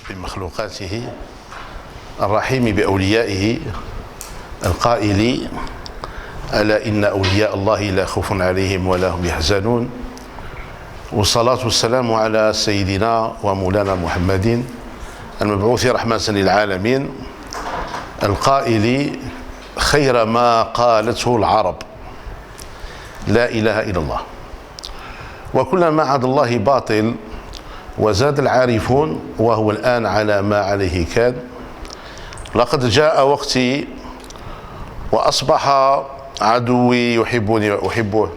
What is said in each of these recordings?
بمخلوقاته الرحيم بأوليائه القائل ألا إن أولياء الله لا خوف عليهم ولا هم يحزنون والصلاة والسلام على سيدنا ومولانا محمد المبعوث رحمة للعالمين القائل خير ما قالته العرب لا إله إلا الله وكلما عد الله باطل وزاد العارفون وهو الآن على ما عليه كان لقد جاء وقتي وأصبح عدوي يحبني وأحبه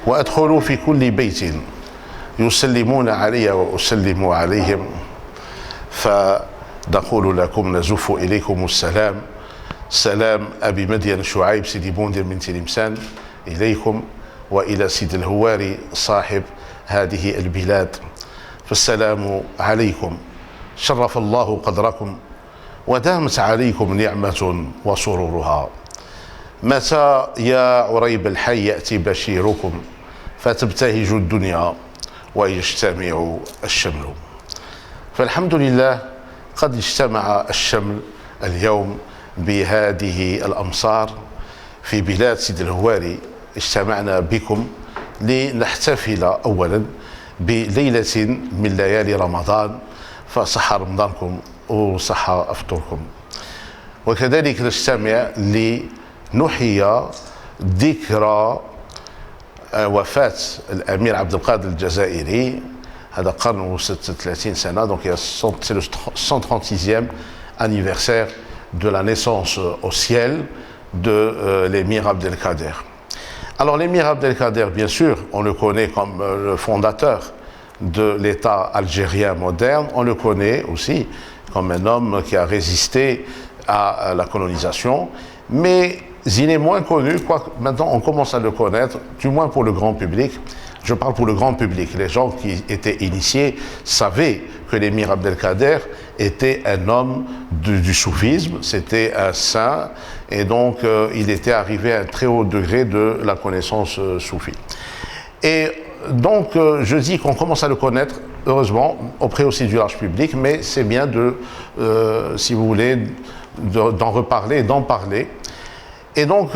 وأدخل في كل بيت يسلمون علي وأسلم عليهم فنقول لكم نزف إليكم السلام سلام أبي مدين شعيب سيدي بوندر من تلمسان إليكم وإلى سيد الهواري صاحب هذه البلاد فالسلام عليكم شرف الله قدركم ودامت عليكم نعمة وسرورها متى يا عريب الحي يأتي بشيركم فتبتهج الدنيا ويجتمع الشمل فالحمد لله قد اجتمع الشمل اليوم بهذه الأمصار في بلاد سيد الهواري اجتمعنا بكم لنحتفل أولا بليلة من ليالي رمضان فصح رمضانكم وصح أفطركم وكذلك نجتمع لنحيي ذكرى وفاة الأمير عبد القادر الجزائري هذا قرن و36 سنة donc c'est le 136e anniversaire de la naissance au ciel de l'émir Abdelkader. Alors l'émir Abdelkader, bien sûr, on le connaît comme le fondateur de l'État algérien moderne, on le connaît aussi comme un homme qui a résisté à la colonisation, mais il est moins connu, quoique maintenant on commence à le connaître, du moins pour le grand public. Je parle pour le grand public. Les gens qui étaient initiés savaient que l'émir Abdelkader était un homme du soufisme, c'était un saint, et donc il était arrivé à un très haut degré de la connaissance soufie. Et donc je dis qu'on commence à le connaître, heureusement, auprès aussi du large public, mais c'est bien de, si vous voulez, d'en reparler, d'en parler. Et donc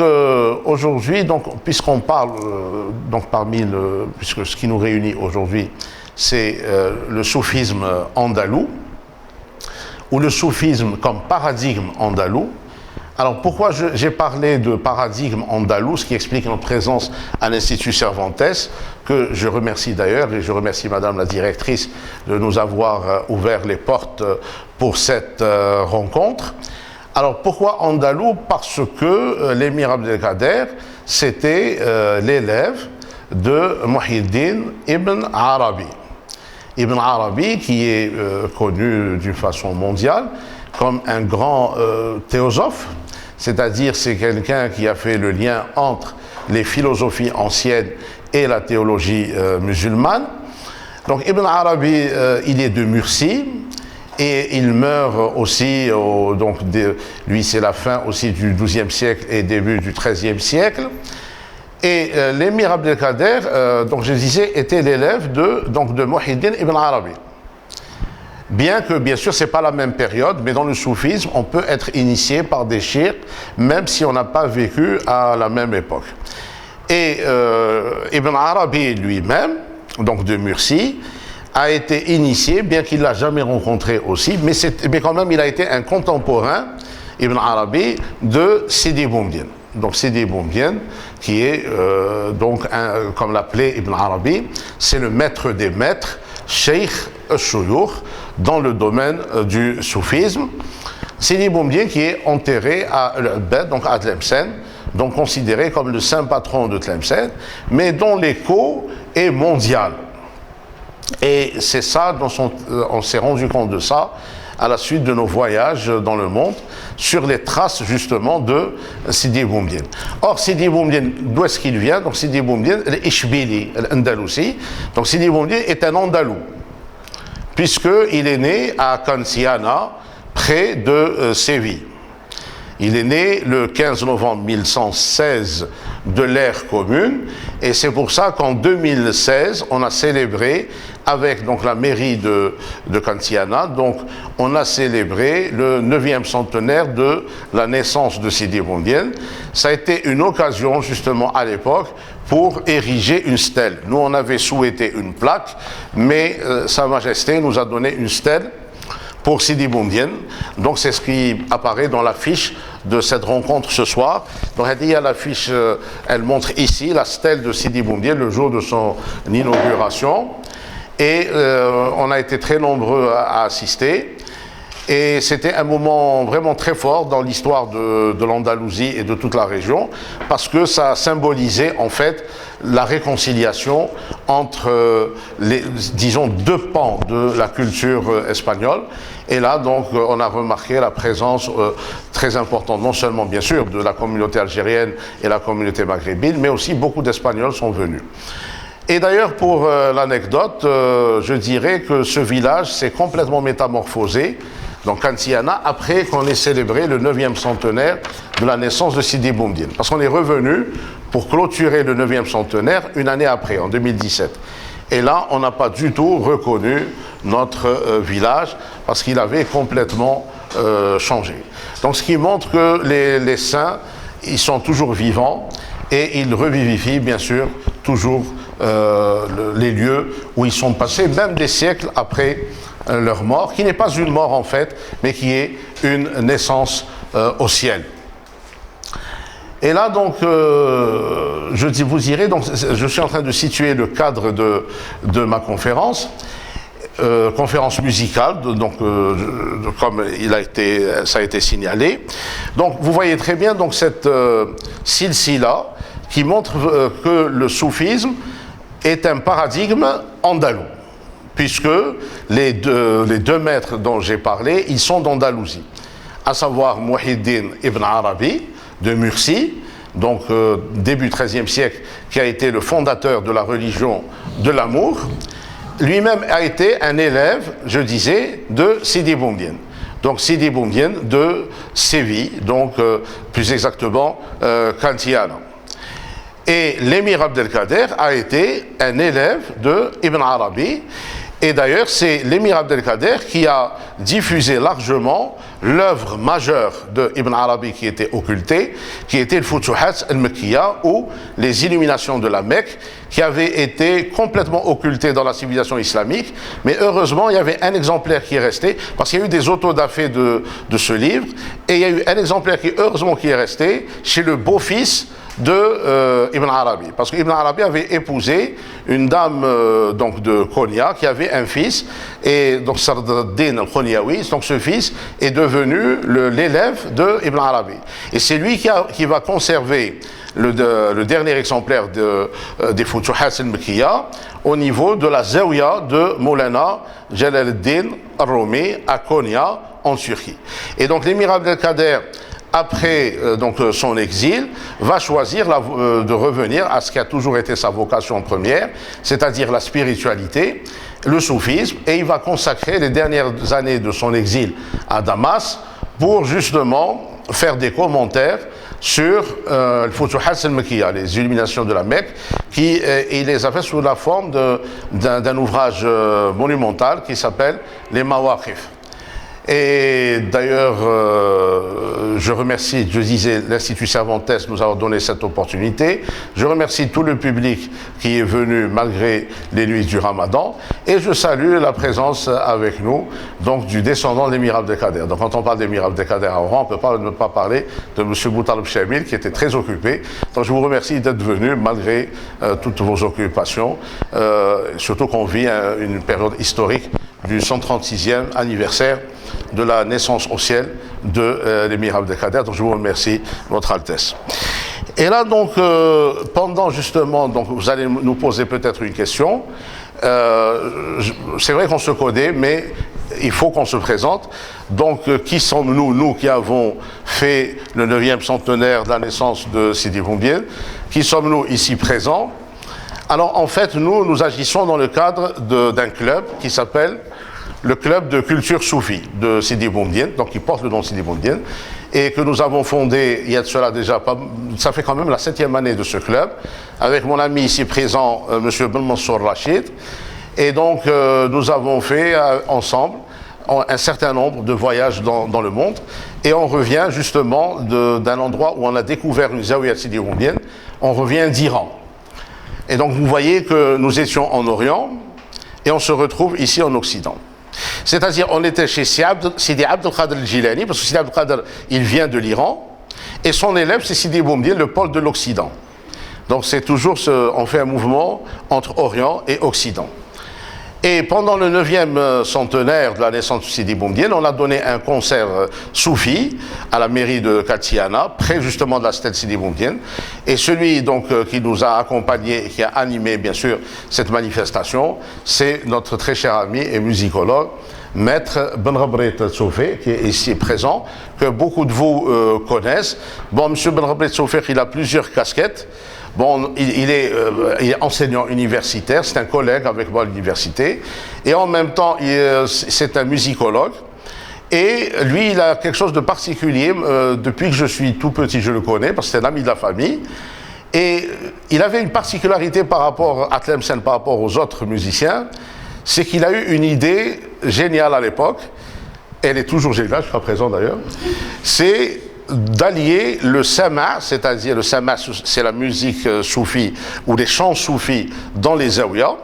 aujourd'hui, puisqu'on parle, puisque ce qui nous réunit aujourd'hui, c'est le soufisme andalou, ou le soufisme comme paradigme andalou. Alors pourquoi j'ai parlé de paradigme andalou, ce qui explique notre présence à l'Institut Cervantes, que je remercie d'ailleurs, et je remercie Madame la directrice de nous avoir ouvert les portes pour cette rencontre. Alors pourquoi andalou? Parce que l'émir Abdelkader, c'était l'élève de Muhyiddin Ibn Arabi. Ibn Arabi, qui est connu d'une façon mondiale comme un grand théosophe, c'est-à-dire c'est quelqu'un qui a fait le lien entre les philosophies anciennes et la théologie musulmane. Donc Ibn Arabi, il est de Murcie, et il meurt aussi, lui c'est la fin aussi du XIIe siècle et début du XIIIe siècle. Et l'émir Abdelkader, donc je disais, était l'élève de Muhyiddin Ibn Arabi. Bien que, bien sûr, ce n'est pas la même période, mais dans le soufisme, on peut être initié par des shirks, même si on n'a pas vécu à la même époque. Et Ibn Arabi lui-même, donc de Murcie, a été initié, bien qu'il ne l'a jamais rencontré aussi, mais quand même il a été un contemporain, Ibn Arabi, de Sidi Boumedienne. Donc Sidi Boumedienne, qui est comme l'appelait Ibn Arabi, c'est le maître des maîtres, Cheikh al-Shuyukh, dans le domaine du soufisme. Sidi Boumedienne qui est enterré à Al-Ubbad, donc à Tlemcen, donc considéré comme le saint patron de Tlemcen, mais dont l'écho est mondial. Et c'est ça, on s'est rendu compte de ça à la suite de nos voyages dans le monde, sur les traces justement de Sidi Boumediene. Or, Sidi Boumediene, d'où est-ce qu'il vient? Donc Sidi Boumediene, l'Ishbili, l'Andalousie. Donc Sidi Boumediene est un Andalou, puisqu'il est né à Canciana, près de Séville. Il est né le 15 novembre 1116 de l'ère commune, et c'est pour ça qu'en 2016, on a célébré avec donc la mairie de Canciana, donc on a célébré le 9e centenaire de la naissance de Sidi Boumediene. Ça a été une occasion justement à l'époque pour ériger une stèle. Nous on avait souhaité une plaque, mais Sa Majesté nous a donné une stèle pour Sidi Boumediene. Donc c'est ce qui apparaît dans l'affiche de cette rencontre ce soir. Donc l'affiche, elle montre ici la stèle de Sidi Boumediene le jour de son inauguration. Et on a été très nombreux à assister. Et c'était un moment vraiment très fort dans l'histoire de l'Andalousie et de toute la région, parce que ça symbolisait en fait la réconciliation entre disons, deux pans de la culture espagnole. Et là, donc, on a remarqué la présence très importante, non seulement, bien sûr, de la communauté algérienne et la communauté maghrébine, mais aussi beaucoup d'Espagnols sont venus. Et d'ailleurs, pour l'anecdote, je dirais que ce village s'est complètement métamorphosé, donc Canciana, après qu'on ait célébré le 9e centenaire de la naissance de Sidi Boumediene. Parce qu'on est revenu pour clôturer le 9e centenaire une année après, en 2017. Et là, on n'a pas du tout reconnu notre village, parce qu'il avait complètement changé. Donc ce qui montre que les saints, ils sont toujours vivants, et ils revivifient, bien sûr, toujours les lieux où ils sont passés, même des siècles après leur mort, qui n'est pas une mort en fait, mais qui est une naissance au ciel. Et là donc, vous irez, donc je suis en train de situer le cadre de ma conférence, conférence musicale, donc comme ça a été signalé. Donc vous voyez très bien donc cette silsila qui montre que le soufisme est un paradigme andalou, puisque les deux maîtres dont j'ai parlé, ils sont d'Andalousie, à savoir Muhyiddin Ibn Arabi de Murcie, donc début XIIIe siècle, qui a été le fondateur de la religion de l'amour. Lui-même a été un élève, je disais, de Sidi Boumediene. Donc Sidi Boumediene de Séville, donc plus exactement Canciana. Et l'émir Abdelkader a été un élève de Ibn Arabi. Et d'ailleurs, c'est l'émir Abdelkader qui a diffusé largement l'œuvre majeure de Ibn Arabi qui était occultée, qui était le Futuhat al-Makkiya, ou les illuminations de la Mecque, qui avaient été complètement occultées dans la civilisation islamique. Mais heureusement, il y avait un exemplaire qui est resté, parce qu'il y a eu des autodafés de ce livre, et il y a eu un exemplaire qui, heureusement, qui est resté chez le beau-fils de Ibn Arabi, parce que Ibn Arabi avait épousé une dame donc de Konya qui avait un fils, et donc Sardin al-Khonyawi, donc ce fils est devenu l'élève de Ibn Arabi, et c'est lui qui va conserver le dernier exemplaire des Futuhat al-Makkiya au niveau de la Zawiya de Moulana Jalal al-Din al-Rumi à Konya en Turquie. Et donc l'émir Abdelkader, après donc son exil, va choisir de revenir à ce qui a toujours été sa vocation première, c'est-à-dire la spiritualité, le soufisme, et il va consacrer les dernières années de son exil à Damas pour justement faire des commentaires sur le Futuhat al-Makkiya, les illuminations de la Mecque, il les a fait sous la forme d'un ouvrage monumental qui s'appelle les Mawaqif. Et d'ailleurs, je remercie, je disais, l'Institut Cervantes nous avoir donné cette opportunité. Je remercie tout le public qui est venu malgré les nuits du Ramadan. Et je salue la présence avec nous donc du descendant de l'émir Abdelkader. Donc quand on parle d'émir Abdelkader à Oran, on ne peut pas ne pas parler de M. Boutaleb Chamil qui était très occupé. Donc je vous remercie d'être venu malgré toutes vos occupations. Surtout qu'on vit une période historique du 136e anniversaire de la naissance au ciel de l'émir Abdelkader. Donc je vous remercie, Votre Altesse. Et là, donc, pendant justement, donc, vous allez nous poser peut-être une question. C'est vrai qu'on se connaît, mais il faut qu'on se présente. Donc, qui sommes-nous, nous qui avons fait le 9e centenaire de la naissance de Sidi Boumdienne? Qui sommes-nous ici présents? Alors, en fait, nous agissons dans le cadre d'un club qui s'appelle le club de culture soufie de Sidi Boumdienne, donc qui porte le nom de Sidi Boumdienne, et que nous avons fondé, il y a de cela déjà, ça fait quand même la 7e année de ce club, avec mon ami ici présent, M. Ben Mansour Rachid. Et donc, nous avons fait ensemble un certain nombre de voyages dans le monde, et on revient justement d'un endroit où on a découvert une zaouia de Sidi Boumdienne, on revient d'Iran. Et donc, vous voyez que nous étions en Orient, et on se retrouve ici en Occident. C'est-à-dire, on était chez Sidi Abd al-Qadir al-Jilani, parce que Sidi Abd al-Qadir, il vient de l'Iran, et son élève, c'est Sidi Boumdienne, le pôle de l'Occident. Donc, c'est toujours, on fait un mouvement entre Orient et Occident. Et pendant le 9e centenaire de la naissance de Sidi Boumdienne, on a donné un concert soufi à la mairie de Katiana, près justement de la cité de Sidi Boumdienne. Et celui donc qui nous a accompagnés et qui a animé bien sûr cette manifestation, c'est notre très cher ami et musicologue, Maître Benrabret Tsoufé, qui est ici présent, que beaucoup de vous connaissent. Bon, M. Benrabret Tsoufé, il a plusieurs casquettes. Bon, il est enseignant universitaire, c'est un collègue avec moi à l'université, et en même temps, c'est un musicologue. Et lui, il a quelque chose de particulier, depuis que je suis tout petit, je le connais, parce que c'est un ami de la famille. Et il avait une particularité par rapport à Tlemcen, par rapport aux autres musiciens, c'est qu'il a eu une idée géniale à l'époque, elle est toujours géniale, jusqu'à présent d'ailleurs, c'est d'allier le sama, c'est-à-dire le sama, c'est la musique soufie ou les chants soufis dans les zaouïas,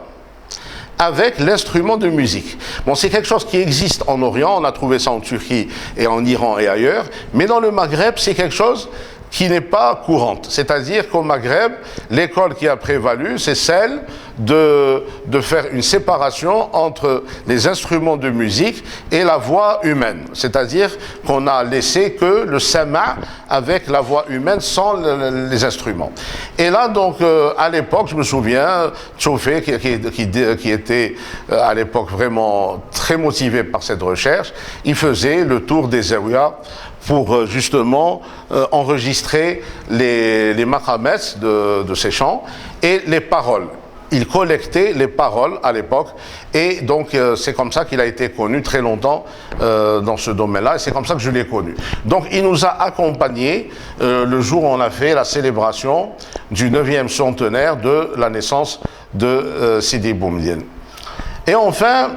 avec l'instrument de musique. Bon, c'est quelque chose qui existe en Orient, on a trouvé ça en Turquie et en Iran et ailleurs, mais dans le Maghreb, c'est quelque chose qui n'est pas courante. C'est-à-dire qu'au Maghreb, l'école qui a prévalu, c'est celle de faire une séparation entre les instruments de musique et la voix humaine. C'est-à-dire qu'on a laissé que le sama avec la voix humaine sans les instruments. Et là, donc, à l'époque, je me souviens, Tsoufé, qui était à l'époque vraiment très motivé par cette recherche, il faisait le tour des zaouïas pour justement enregistrer les maqamets de ces chants et les paroles. Il collectait les paroles à l'époque et donc c'est comme ça qu'il a été connu très longtemps dans ce domaine-là et c'est comme ça que je l'ai connu. Donc il nous a accompagnés le jour où on a fait la célébration du 9e centenaire de la naissance de Sidi Boumdienne. Et enfin,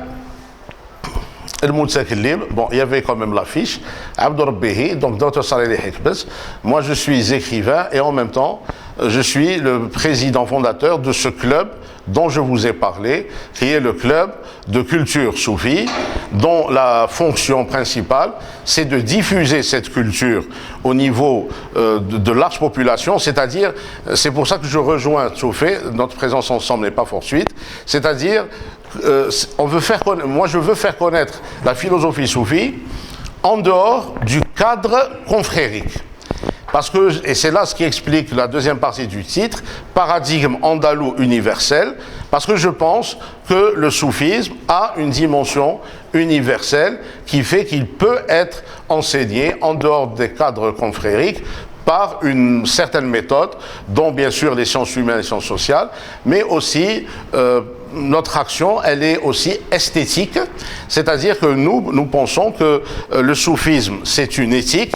bon, il y avait quand même l'affiche, Abdou Rabbihi, donc Dr Salih Hikbez. Moi, je suis écrivain et en même temps, je suis le président fondateur de ce club dont je vous ai parlé, qui est le club de culture soufie, dont la fonction principale, c'est de diffuser cette culture au niveau de large population, c'est-à-dire, c'est pour ça que je rejoins Tsoufé, notre présence ensemble n'est pas fortuite, c'est-à-dire, moi je veux faire connaître la philosophie soufie en dehors du cadre confrérique. Parce que, et c'est là ce qui explique la deuxième partie du titre, paradigme andalou universel, parce que je pense que le soufisme a une dimension universelle qui fait qu'il peut être enseigné en dehors des cadres confrériques par une certaine méthode, dont bien sûr les sciences humaines et les sciences sociales, mais aussi notre action, elle est aussi esthétique, c'est-à-dire que nous pensons que le soufisme, c'est une éthique,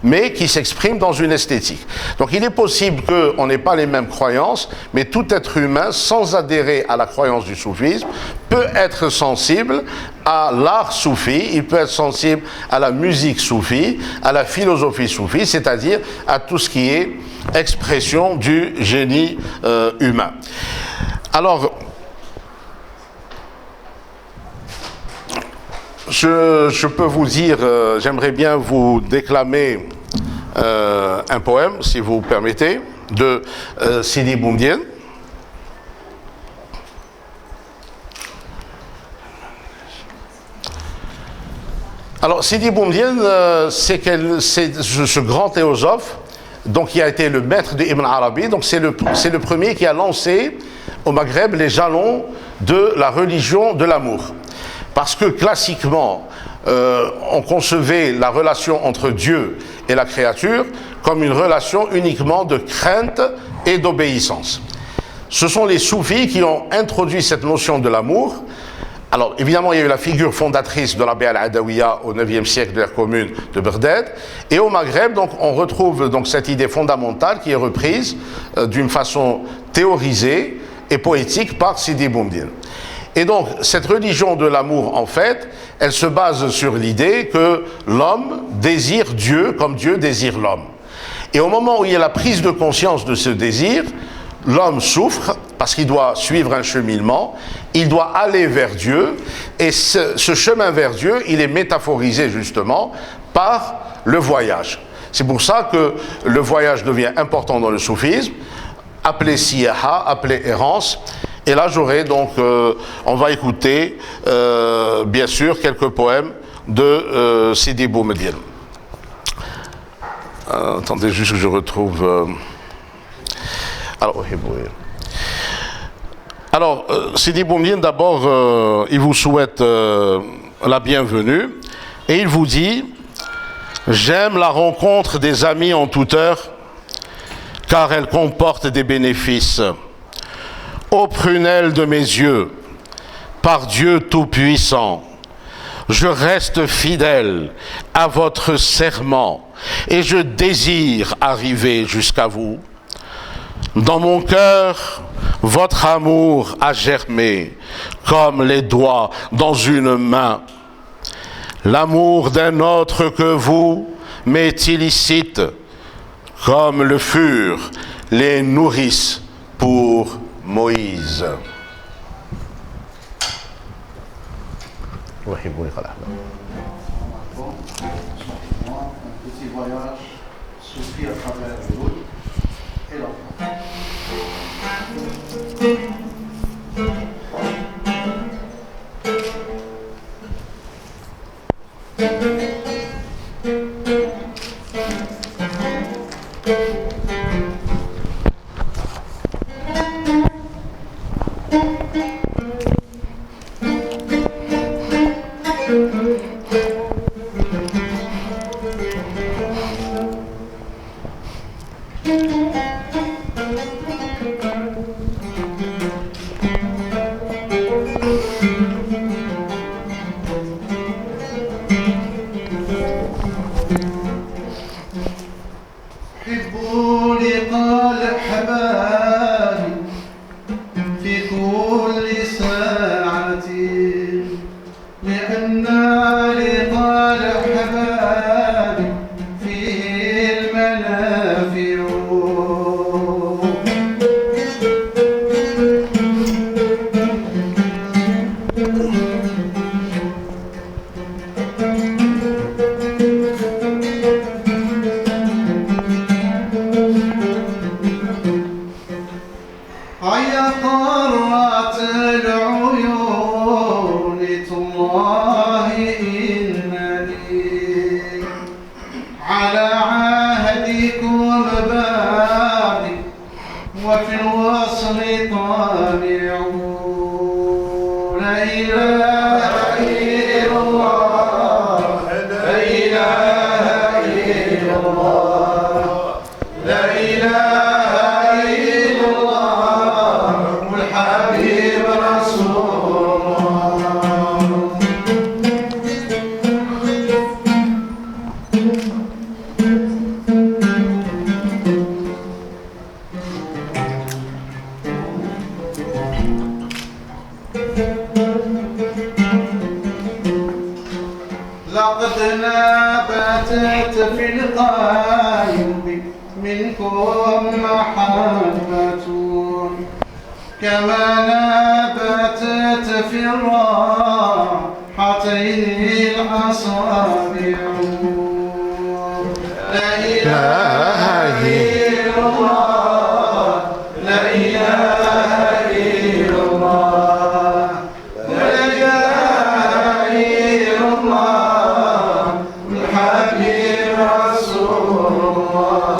mais qui s'exprime dans une esthétique. Donc il est possible qu'on n'ait pas les mêmes croyances, mais tout être humain, sans adhérer à la croyance du soufisme, peut être sensible à l'art soufi, il peut être sensible à la musique soufie, à la philosophie soufie, c'est-à-dire à tout ce qui est expression du génie humain. Alors, je peux vous dire, j'aimerais bien vous déclamer un poème, si vous permettez, de Sidi Boumdienne. Alors, Sidi Boumdienne, c'est ce grand théosophe donc qui a été le maître de Ibn Arabi, donc c'est le premier qui a lancé au Maghreb les jalons de la religion de l'amour. Parce que classiquement, on concevait la relation entre Dieu et la créature comme une relation uniquement de crainte et d'obéissance. Ce sont les soufis qui ont introduit cette notion de l'amour. Alors évidemment, il y a eu la figure fondatrice de la Bi'a al-Adawiya au 9e siècle de l'ère commune de Bagdad. Et au Maghreb, donc, on retrouve donc cette idée fondamentale qui est reprise d'une façon théorisée et poétique par Sidi Boumediene. Et donc, cette religion de l'amour, en fait, elle se base sur l'idée que l'homme désire Dieu comme Dieu désire l'homme. Et au moment où il y a la prise de conscience de ce désir, l'homme souffre parce qu'il doit suivre un cheminement, il doit aller vers Dieu, et ce chemin vers Dieu, il est métaphorisé justement par le voyage. C'est pour ça que le voyage devient important dans le soufisme, appelé siyaha, appelé errance. Et là, j'aurai donc, on va écouter, bien sûr, quelques poèmes de Sidi Boumediene. Attendez juste que je retrouve... Alors, Sidi Boumediene, d'abord, il vous souhaite la bienvenue et il vous dit « J'aime la rencontre des amis en toute heure, car elle comporte des bénéfices. Ô prunelle de mes yeux, par Dieu Tout-Puissant, je reste fidèle à votre serment et je désire arriver jusqu'à vous. Dans mon cœur, votre amour a germé comme les doigts dans une main. L'amour d'un autre que vous m'est illicite, comme le furent les nourrices pour Moïse. Un petit voyage soufi à travers le route et l'enfant. لقد نبتت في القلب منكم محبة كما نبتت في الراحتين الأصابع لا إله إلا الله لا إله إلا الله لا إله إلا الله الحبيب رسول الله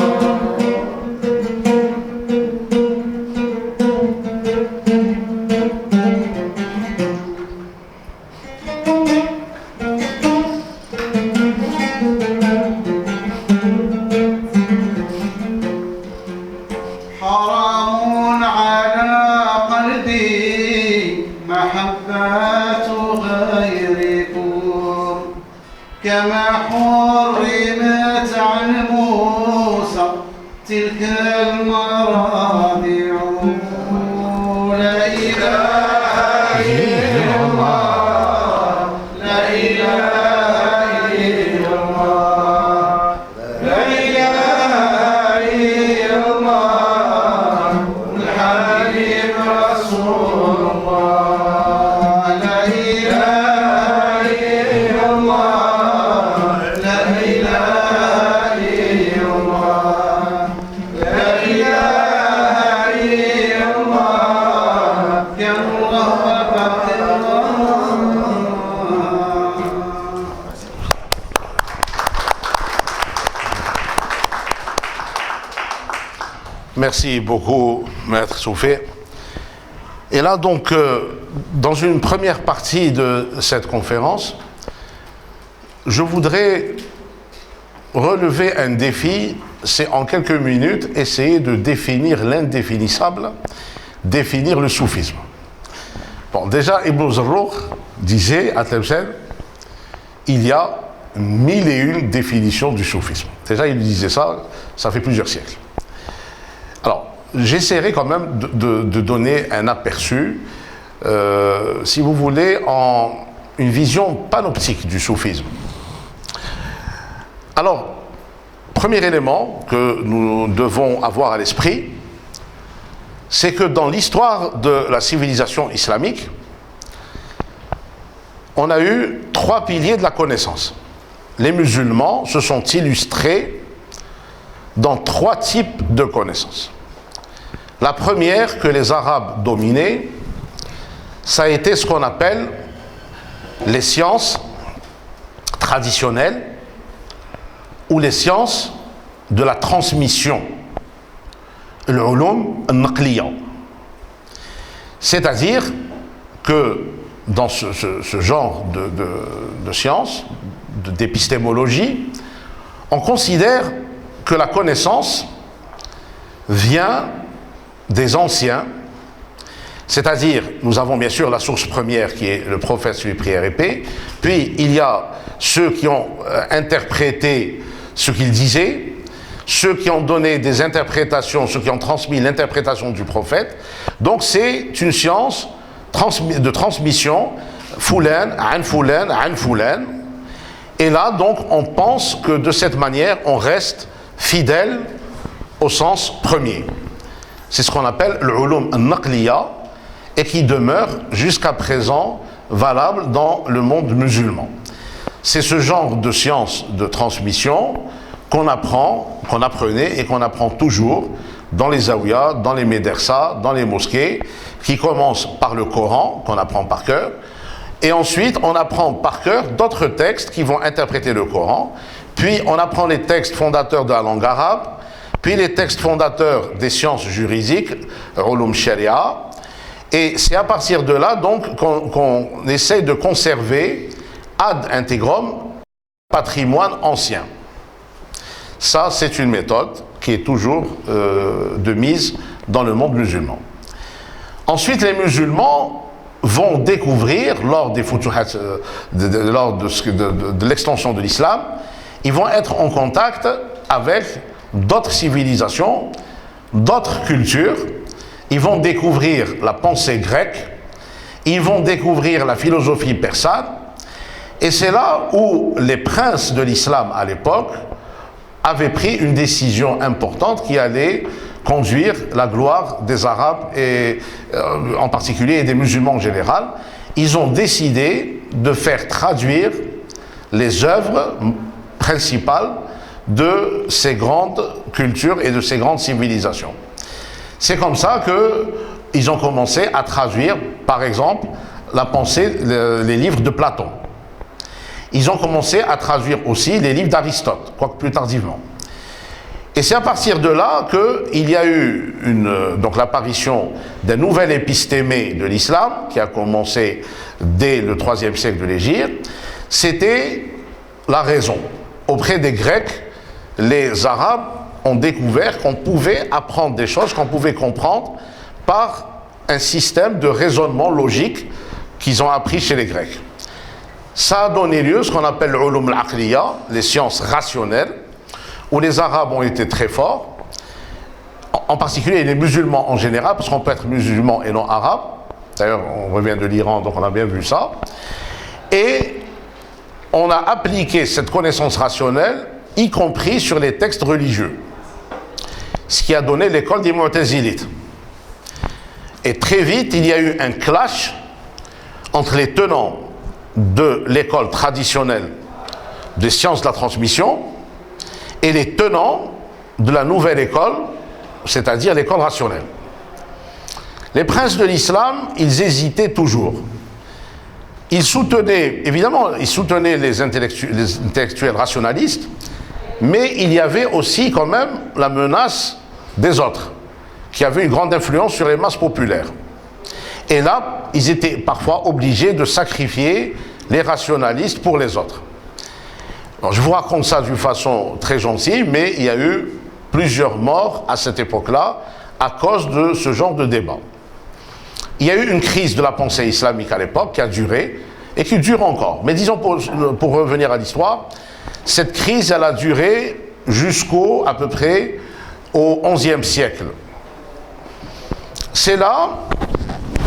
حرام على قلبي محبة غيركم كما حرمت عن موسى تلك المراضع لا إله إلا الله لا إله إلا الله لا إله إلا الله الحبيب رسول الله لا إله إلا الله لا إله إلا الله لا إله إلا الله يا الله Merci beaucoup, Maître Soufé. Et là, donc, dans une première partie de cette conférence, je voudrais relever un défi, c'est en quelques minutes essayer de définir l'indéfinissable, définir le soufisme. Bon, déjà, Ibn Zarruq disait à Tlemcen, il y a 1001 définitions du soufisme. Déjà, il disait ça, ça fait plusieurs siècles. Alors, j'essaierai quand même de donner un aperçu, si vous voulez, en une vision panoptique du soufisme. Alors, premier élément que nous devons avoir à l'esprit, c'est que dans l'histoire de la civilisation islamique, on a eu 3 piliers de la connaissance. Les musulmans se sont illustrés dans 3 types de connaissances. La première que les Arabes dominaient, ça a été ce qu'on appelle les sciences traditionnelles ou les sciences de la transmission, l'ulum al-naqliya. C'est-à-dire que dans ce genre de sciences, d'épistémologie, on considère que la connaissance vient des anciens, c'est-à-dire, nous avons bien sûr la source première qui est le prophète, celui prière et paix, puis il y a ceux qui ont interprété ce qu'il disait, ceux qui ont donné des interprétations, ceux qui ont transmis l'interprétation du prophète. Donc c'est une science de transmission, foulan, an foulan, an foulan. Et là, donc, on pense que de cette manière, on reste fidèle au sens premier. C'est ce qu'on appelle l'ulum al-naqliya et qui demeure jusqu'à présent valable dans le monde musulman. C'est ce genre de science de transmission qu'on apprend, qu'on apprenait et qu'on apprend toujours dans les zawiyas, dans les médersas, dans les mosquées, qui commencent par le Coran, qu'on apprend par cœur, et ensuite on apprend par cœur d'autres textes qui vont interpréter le Coran, puis on apprend les textes fondateurs de la langue arabe, puis les textes fondateurs des sciences juridiques, ulum sharia, et c'est à partir de là donc qu'on essaie de conserver ad integrum patrimoine ancien. Ça, c'est une méthode qui est toujours de mise dans le monde musulman. Ensuite, les musulmans vont découvrir, lors des futuhat, lors de l'extension de l'islam, ils vont être en contact avec d'autres civilisations, d'autres cultures. Ils vont découvrir la pensée grecque, ils vont découvrir la philosophie persane, et c'est là où les princes de l'islam à l'époque avaient pris une décision importante qui allait conduire la gloire des Arabes et en particulier et des musulmans en général. Ils ont décidé de faire traduire les œuvres principales de ces grandes cultures et de ces grandes civilisations. C'est comme ça qu'ils ont commencé à traduire, par exemple, la pensée, les livres de Platon. Ils ont commencé à traduire aussi les livres d'Aristote, quoique plus tardivement. Et c'est à partir de là qu'il y a eu donc l'apparition d'un nouvel épistémé de l'islam, qui a commencé dès le IIIe siècle de l'Hégire. C'était la raison. Auprès des Grecs, les Arabes ont découvert qu'on pouvait apprendre des choses, qu'on pouvait comprendre par un système de raisonnement logique qu'ils ont appris chez les Grecs. Ça a donné lieu à ce qu'on appelle l'ulum al-aqliya, les sciences rationnelles, où les Arabes ont été très forts, en particulier les musulmans en général, parce qu'on peut être musulman et non arabe. D'ailleurs, on revient de l'Iran, donc on a bien vu ça. Et on a appliqué cette connaissance rationnelle, y compris sur les textes religieux. Ce qui a donné l'école des Mu'tazilites. Et très vite, il y a eu un clash entre les tenants de l'école traditionnelle des sciences de la transmission et les tenants de la nouvelle école, c'est-à-dire l'école rationnelle. Les princes de l'islam, ils hésitaient toujours. Ils soutenaient, évidemment, les intellectuels rationalistes, mais il y avait aussi quand même la menace des autres, qui avaient une grande influence sur les masses populaires. Et là, ils étaient parfois obligés de sacrifier les rationalistes pour les autres. Alors, je vous raconte ça d'une façon très gentille, mais il y a eu plusieurs morts à cette époque-là à cause de ce genre de débat. Il y a eu une crise de la pensée islamique à l'époque qui a duré et qui dure encore. Mais disons, pour revenir à l'histoire, cette crise, elle a duré jusqu'au, à peu près, au XIe siècle. C'est là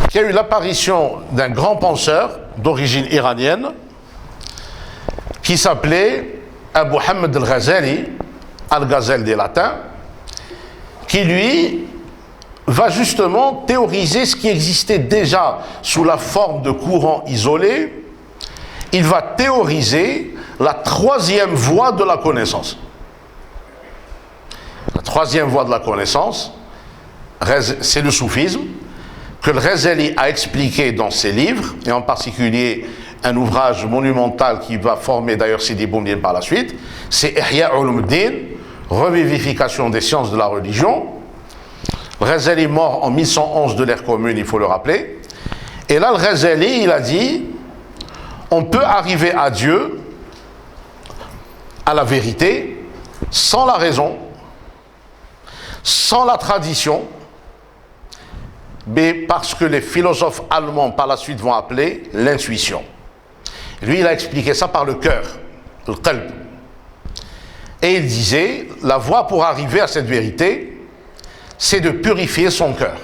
qu'il y a eu l'apparition d'un grand penseur d'origine iranienne qui s'appelait Abu Hamid al-Ghazali, Al-Ghazal des latins, qui lui va justement théoriser ce qui existait déjà sous la forme de courants isolés. Il va théoriser la troisième voie de la connaissance. La troisième voie de la connaissance, c'est le soufisme, que le Ghazali a expliqué dans ses livres, et en particulier un ouvrage monumental qui va former d'ailleurs Sidi Boumediene par la suite, c'est Ihya Ulumuddin, revivification des sciences de la religion. Le Ghazali est mort en 1111 de l'ère commune, il faut le rappeler. Et là, le Ghazali, il a dit, on peut arriver à Dieu, à la vérité, sans la raison, sans la tradition, mais parce que les philosophes allemands par la suite vont appeler l'intuition. Lui, il a expliqué ça par le cœur, le qalb. Et il disait, la voie pour arriver à cette vérité, c'est de purifier son cœur.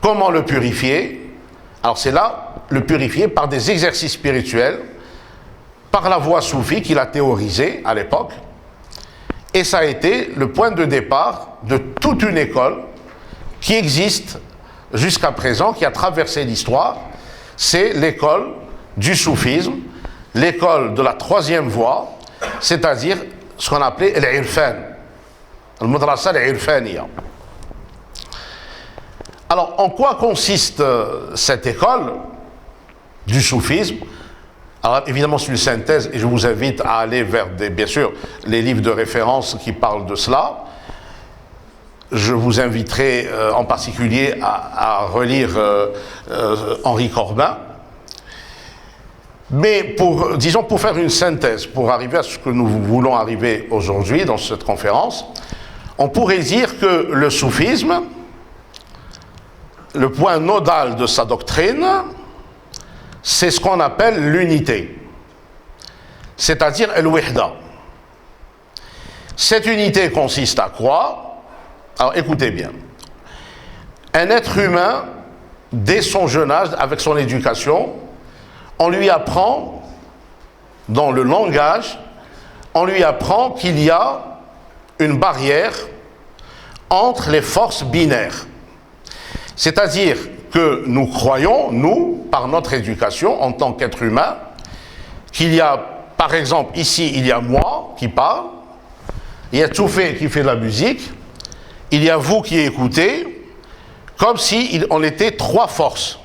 Comment le purifier? Alors c'est là, le purifier par des exercices spirituels, par la voie soufie qu'il a théorisée à l'époque. Et ça a été le point de départ de toute une école qui existe jusqu'à présent, qui a traversé l'histoire. C'est l'école du soufisme, l'école de la troisième voie, c'est-à-dire ce qu'on appelait l'irfan, al-madrasa al-irfaniya. Alors, en quoi consiste cette école du soufisme? Alors, évidemment, c'est une synthèse, et je vous invite à aller vers, bien sûr, les livres de référence qui parlent de cela. Je vous inviterai en particulier à relire Henri Corbin. Mais disons, pour faire une synthèse, pour arriver à ce que nous voulons arriver aujourd'hui dans cette conférence, on pourrait dire que le soufisme, le point nodal de sa doctrine, c'est ce qu'on appelle l'unité, c'est-à-dire al-wihda. Cette unité consiste à quoi? Alors écoutez bien, un être humain, dès son jeune âge, avec son éducation, on lui apprend, dans le langage, on lui apprend qu'il y a une barrière entre les forces binaires. C'est-à-dire que nous croyons, nous, par notre éducation, en tant qu'être humain, qu'il y a, par exemple, ici, il y a moi qui parle, il y a Toufé qui fait de la musique, il y a vous qui écoutez, comme si on était trois forces.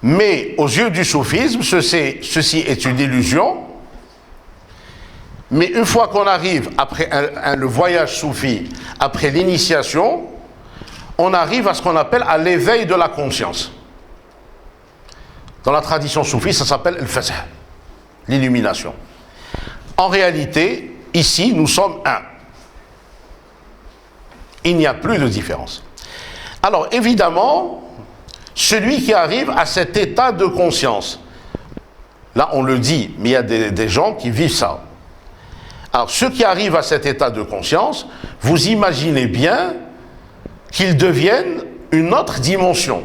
Mais aux yeux du soufisme, ceci est une illusion. Mais une fois qu'on arrive, après le voyage soufi, après l'initiation, on arrive à ce qu'on appelle à l'éveil de la conscience. Dans la tradition soufie, ça s'appelle al-Fatah, l'illumination. En réalité, ici, nous sommes un. Il n'y a plus de différence. Alors évidemment, celui qui arrive à cet état de conscience, là on le dit, mais il y a des gens qui vivent ça. Alors ceux qui arrivent à cet état de conscience, vous imaginez bien qu'ils deviennent une autre dimension.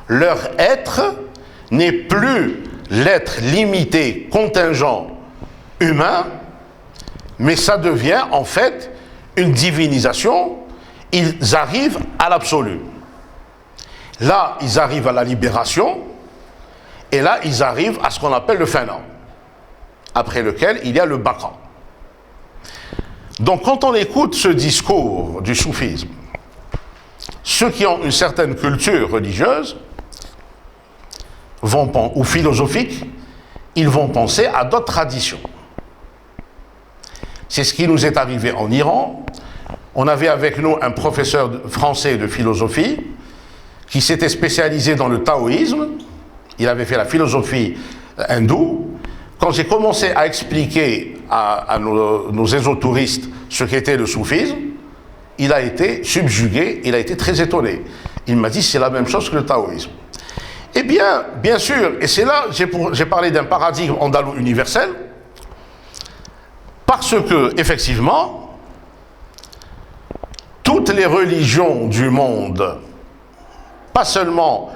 Leur être n'est plus l'être limité, contingent, humain, mais ça devient en fait une divinisation. Ils arrivent à l'absolu. Là, ils arrivent à la libération, et là, ils arrivent à ce qu'on appelle le fana, après lequel il y a le baqa. Donc, quand on écoute ce discours du soufisme, ceux qui ont une certaine culture religieuse ou philosophique, ils vont penser à d'autres traditions. C'est ce qui nous est arrivé en Iran. On avait avec nous un professeur français de philosophie qui s'était spécialisé dans le taoïsme. Il avait fait la philosophie hindoue. Quand j'ai commencé à expliquer à nos ésotouristes ce qu'était le soufisme, il a été subjugué, il a été très étonné. Il m'a dit c'est la même chose que le taoïsme. Eh bien, bien sûr, et c'est là j'ai parlé d'un paradigme andalou universel, parce que, effectivement, toutes les religions du monde, pas seulement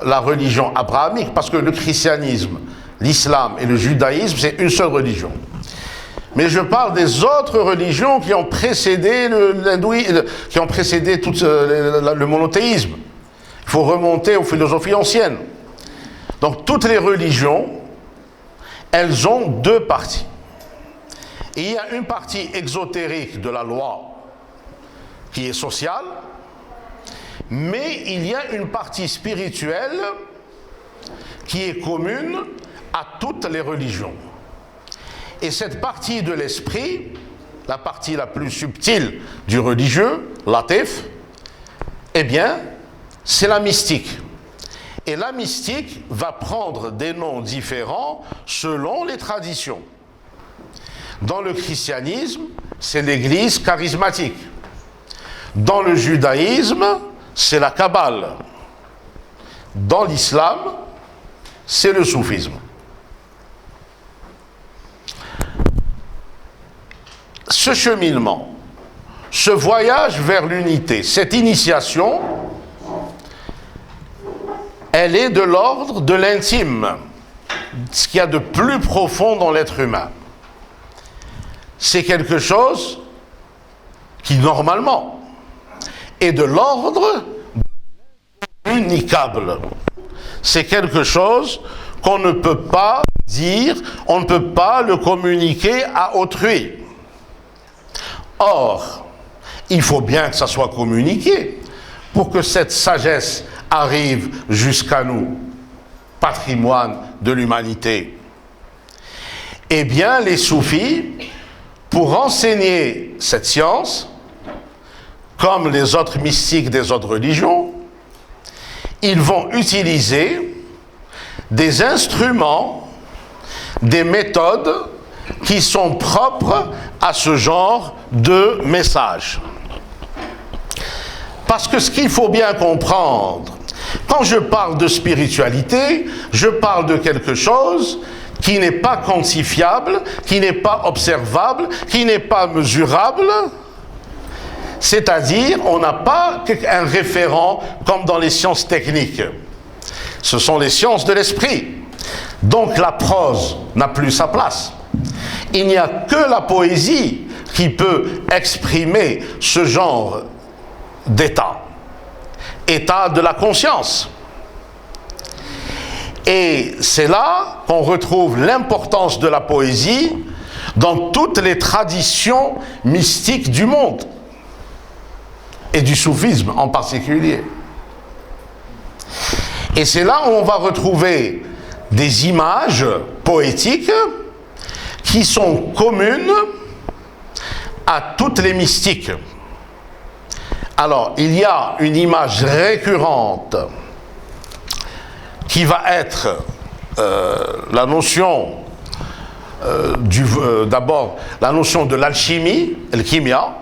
la religion abrahamique, parce que le christianisme, l'islam et le judaïsme, c'est une seule religion. Mais je parle des autres religions qui ont précédé l'hindouisme, qui ont précédé tout le monothéisme. Il faut remonter aux philosophies anciennes. Donc toutes les religions, elles ont deux parties. Et il y a une partie exotérique de la loi qui est sociale, mais il y a une partie spirituelle qui est commune à toutes les religions. Et cette partie de l'esprit, la partie la plus subtile du religieux, latif, eh bien, c'est la mystique. Et la mystique va prendre des noms différents selon les traditions. Dans le christianisme, c'est l'église charismatique. Dans le judaïsme, c'est la Kabbale. Dans l'islam, c'est le soufisme. Ce cheminement, ce voyage vers l'unité, cette initiation, elle est de l'ordre de l'intime, ce qu'il y a de plus profond dans l'être humain. C'est quelque chose qui, normalement, est de l'ordre unicable. C'est quelque chose qu'on ne peut pas dire, on ne peut pas le communiquer à autrui. Or, il faut bien que ça soit communiqué pour que cette sagesse arrive jusqu'à nous, patrimoine de l'humanité. Eh bien, les soufis, pour enseigner cette science, comme les autres mystiques des autres religions, ils vont utiliser des instruments, des méthodes qui sont propres à ce genre de message. Parce que ce qu'il faut bien comprendre, quand je parle de spiritualité, je parle de quelque chose qui n'est pas quantifiable, qui n'est pas observable, qui n'est pas mesurable. C'est-à-dire, on n'a pas un référent comme dans les sciences techniques. Ce sont les sciences de l'esprit. Donc la prose n'a plus sa place. Il n'y a que la poésie qui peut exprimer ce genre d'état. État de la conscience. Et c'est là qu'on retrouve l'importance de la poésie dans toutes les traditions mystiques du monde. Et du soufisme en particulier. Et c'est là où on va retrouver des images poétiques qui sont communes à toutes les mystiques. Alors, il y a une image récurrente qui va être la notion d'abord la notion de l'alchimie, l'alchimia,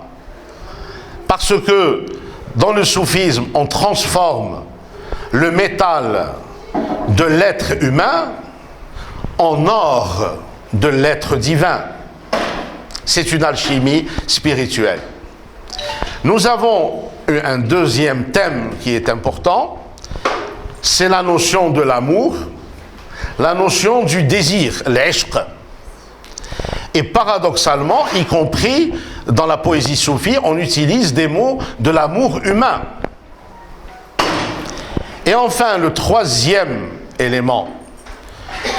Parce que dans le soufisme, on transforme le métal de l'être humain en or de l'être divin. C'est une alchimie spirituelle. Nous avons un deuxième thème qui est important, c'est la notion de l'amour, la notion du désir, l'ishq. Et paradoxalement, y compris dans la poésie soufie, on utilise des mots de l'amour humain. Et enfin, le troisième élément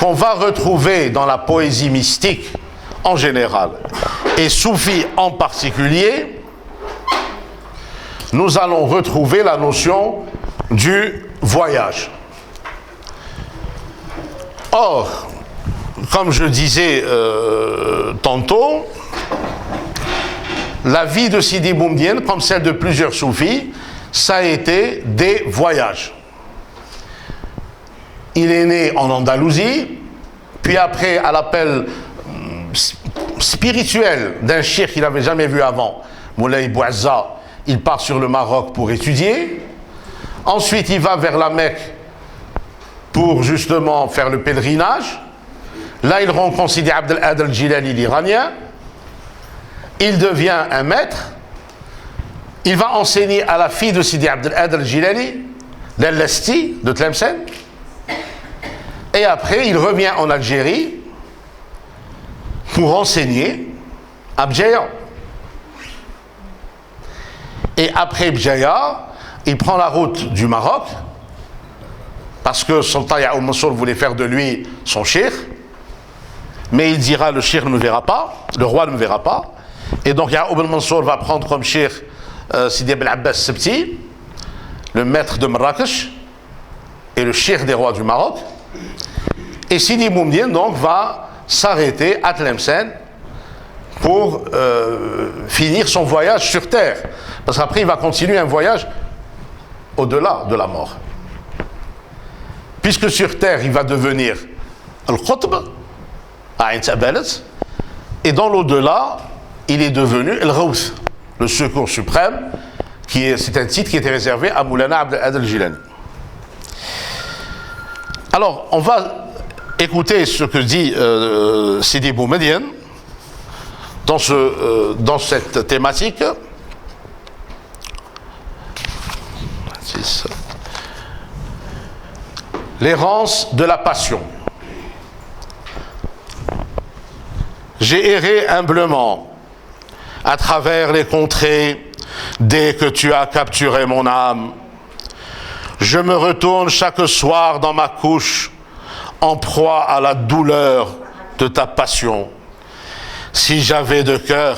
qu'on va retrouver dans la poésie mystique en général, et soufie en particulier, nous allons retrouver la notion du voyage. Or, comme je disais tantôt, la vie de Sidi Boumedienne, comme celle de plusieurs soufis, ça a été des voyages. Il est né en Andalousie, puis après, à l'appel spirituel d'un cheikh qu'il n'avait jamais vu avant, Moulay Bouazza, il part sur le Maroc pour étudier. Ensuite, il va vers la Mecque pour justement faire le pèlerinage. Là, il rencontre Sidi Abdel Adel Jilani, l'Iranien. Il devient un maître. Il va enseigner à la fille de Sidi Abdel Adel Jilani, l'El-Lesti de Tlemcen. Et après, il revient en Algérie pour enseigner à Bjaya. Et après Bjaya, il prend la route du Maroc, parce que Sultan Yaoub Mansour voulait faire de lui son cheikh, mais il dira le cheikh ne me verra pas, le roi ne me verra pas, et donc Yaoub Mansour va prendre comme cheikh Sidi Abel Abbas Sebti, le maître de Marrakech, et le cheikh des rois du Maroc, et Sidi Boumedienne donc va s'arrêter à Tlemcen pour finir son voyage sur terre, parce qu'après il va continuer un voyage au-delà de la mort. Puisque sur terre, il va devenir Al-Qutb, à Ain Tabalat, et dans l'au-delà, il est devenu Al-Ghawth, le secours suprême, c'est un titre qui était réservé à Moulana Abdel Adel Jilani. Alors, on va écouter ce que dit Sidi Boumedienne dans cette thématique. L'errance de la passion. J'ai erré humblement à travers les contrées dès que tu as capturé mon âme. Je me retourne chaque soir dans ma couche en proie à la douleur de ta passion. Si j'avais de cœur,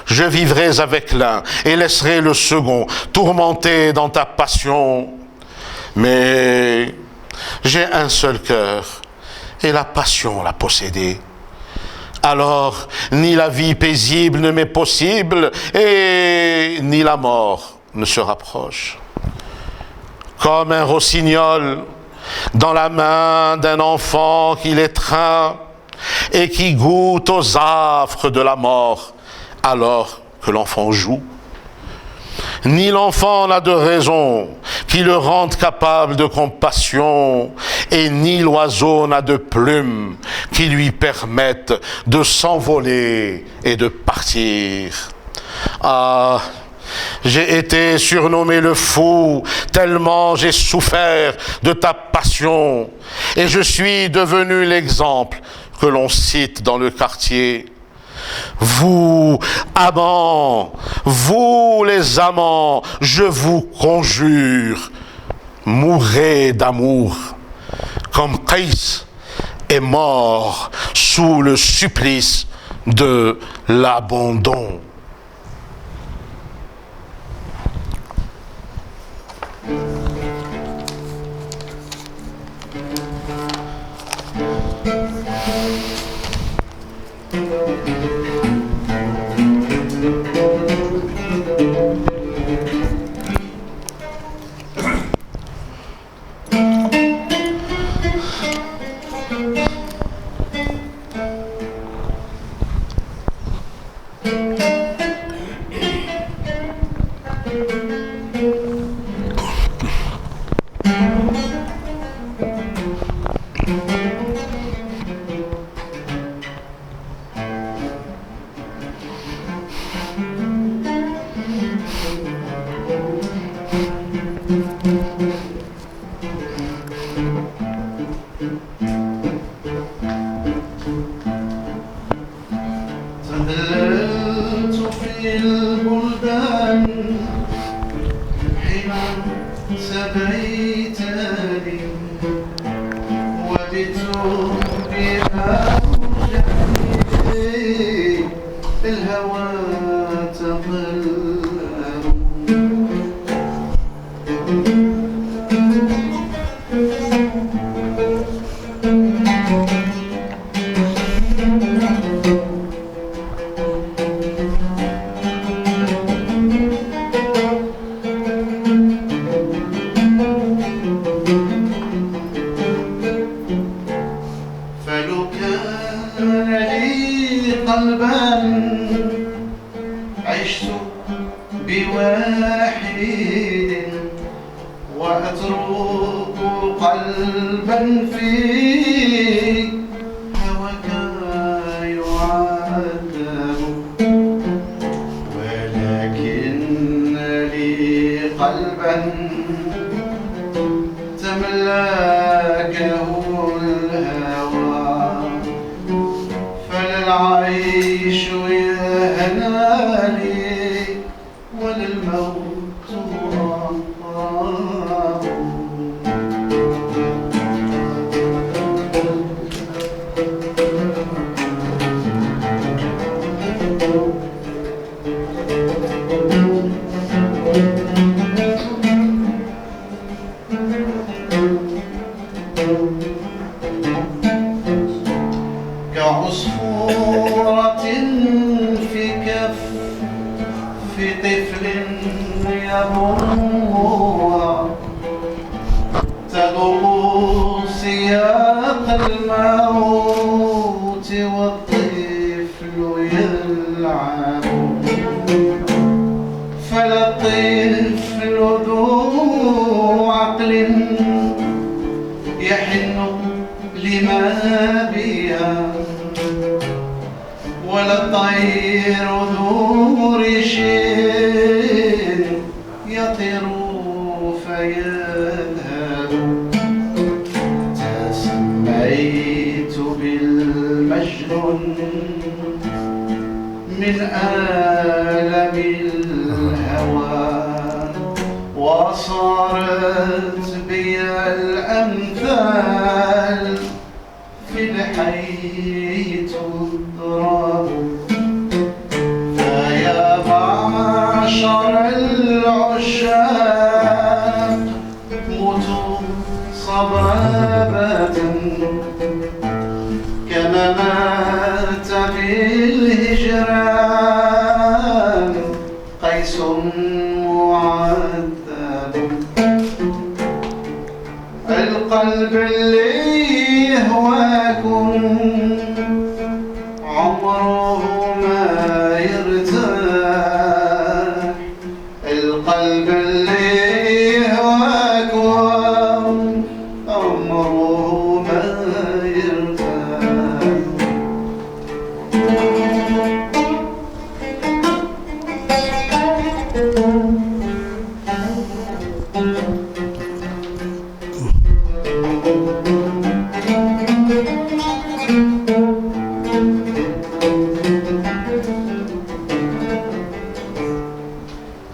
je vivrais avec l'un et laisserais le second tourmenté dans ta passion. Mais j'ai un seul cœur et la passion l'a possédé. Alors, ni la vie paisible ne m'est possible et ni la mort ne se rapproche. Comme un rossignol dans la main d'un enfant qui l'étreint et qui goûte aux affres de la mort alors que l'enfant joue. Ni l'enfant n'a de raison qui le rende capable de compassion, et ni l'oiseau n'a de plumes qui lui permettent de s'envoler et de partir. Ah, j'ai été surnommé le fou, tellement j'ai souffert de ta passion, et je suis devenu l'exemple que l'on cite dans le quartier. Vous, amants, vous les amants, je vous conjure, mourrez d'amour, comme Qais est mort sous le supplice de l'abandon. تهللت في البلدان حين سبيتني وبت بأوجعي الهوى تظلم فلو كان لي قلبا عشت بواحد وأترك قلبا في هواك يعذب ولكن لي قلبا تملكه الهوى فللعيش يهنالي وللموت أقرب كعصفورة في كف في طفل يبوها تذوق سياق الموت والطفل يلعب فلا الطفل ذو عقل يحن لما بها ولا الطير ذو ريش يطير فيذهب تسميت بالمجنون من آلم الهوى وصارت بي الأمثال في الحي تضرب فيا معشر العشاق موتوا صبابة كما مات بالهجران قيس معذب القلب اللي يهواكم عمره ما يرتاح القلب اللي يهواكم عمره ما يرتاح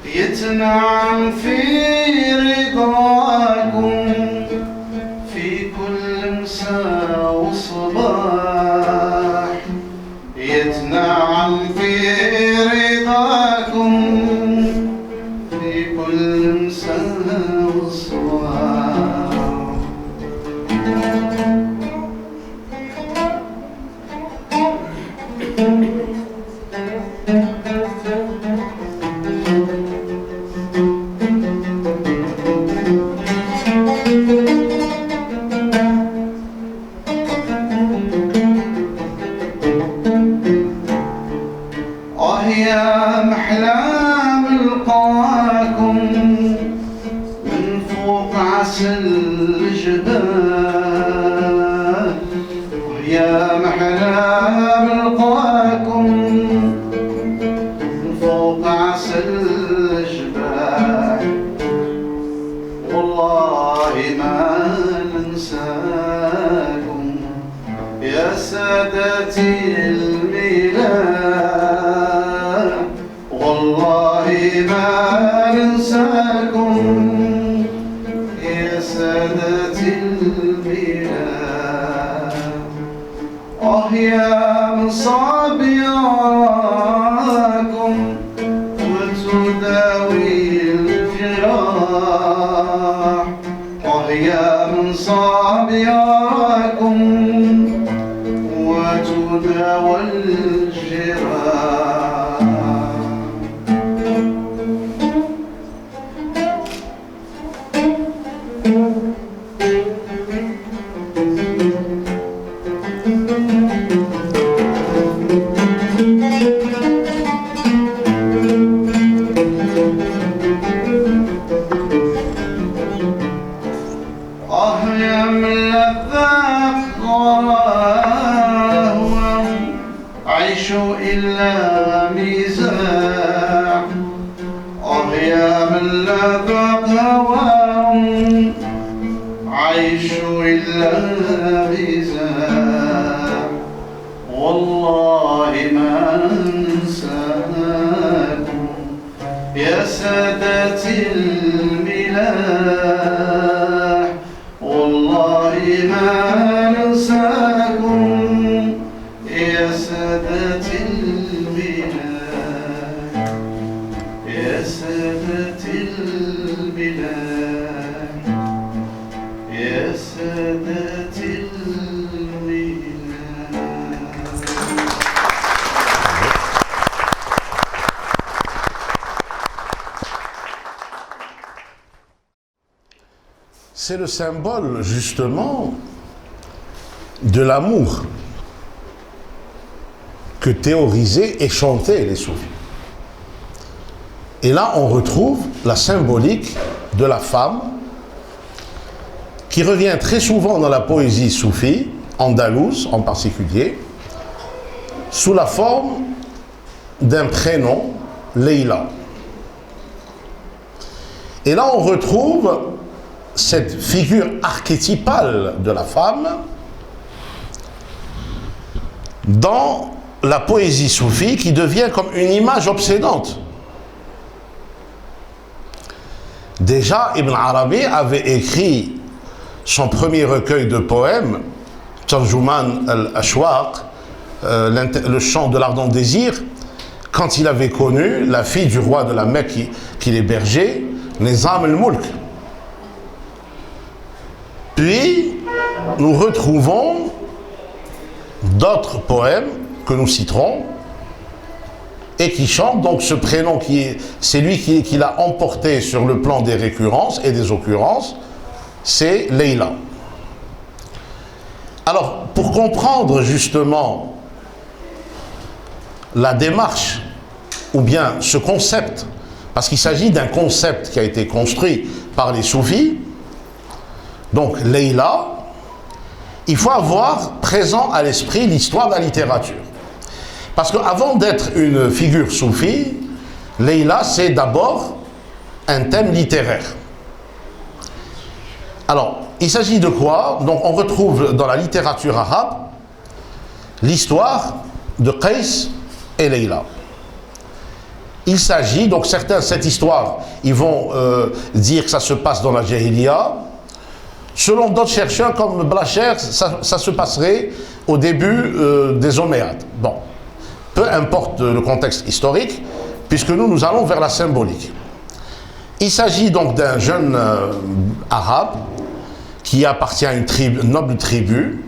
يتنعم في رضاكم في كل مساء وصباح يتنعم في رضاكم في كل مساء وصباح يا محلام القاكم عسى الجبال ويا محلى ملقاكم فوق عسى الجبال والله ما ننساكم يا سادتي الميلاد والله ما ننساكم يا سادتي الميلاد يا من صابياكم وتداوي الجراح يا من صابياكم وتداوي الجراح. يا من لذات ضراوة عيش إلا مزاح يا من لذات هواه عيش إلا مزاح والله ما ننساكم يا سادتي الملاح والله ما ننساكم يا سادتي الملاح يا سادتي الملاح يا سادتي الملاح. C'est le symbole, justement, de l'amour que théorisaient et chantaient les soufis. Et là, on retrouve la symbolique de la femme qui revient très souvent dans la poésie soufie, andalouse en particulier, sous la forme d'un prénom, Leïla. Et là, on retrouve cette figure archétypale de la femme dans la poésie soufie qui devient comme une image obsédante. Déjà, Ibn Arabi avait écrit son premier recueil de poèmes, Tarjuman al-Ashwaq, le chant de l'ardent désir, quand il avait connu la fille du roi de la Mecque qui l'hébergeait, Nizam al-Mulk. Puis, nous retrouvons d'autres poèmes que nous citerons et qui chantent donc ce prénom c'est lui qui l'a emporté sur le plan des récurrences et des occurrences, c'est Leïla. Alors, pour comprendre justement la démarche ou bien ce concept, parce qu'il s'agit d'un concept qui a été construit par les soufis, donc Leïla, il faut avoir présent à l'esprit l'histoire de la littérature. Parce qu'avant d'être une figure soufie, Leïla c'est d'abord un thème littéraire. Alors, il s'agit de quoi? Donc on retrouve dans la littérature arabe l'histoire de Qays et Leïla. Il s'agit, donc certains, cette histoire, ils vont dire que ça se passe dans la Jahiliya. Selon d'autres chercheurs comme Blacher, ça se passerait au début des Omeyyades. Bon, peu importe le contexte historique, puisque nous allons vers la symbolique. Il s'agit donc d'un jeune arabe qui appartient à une noble tribu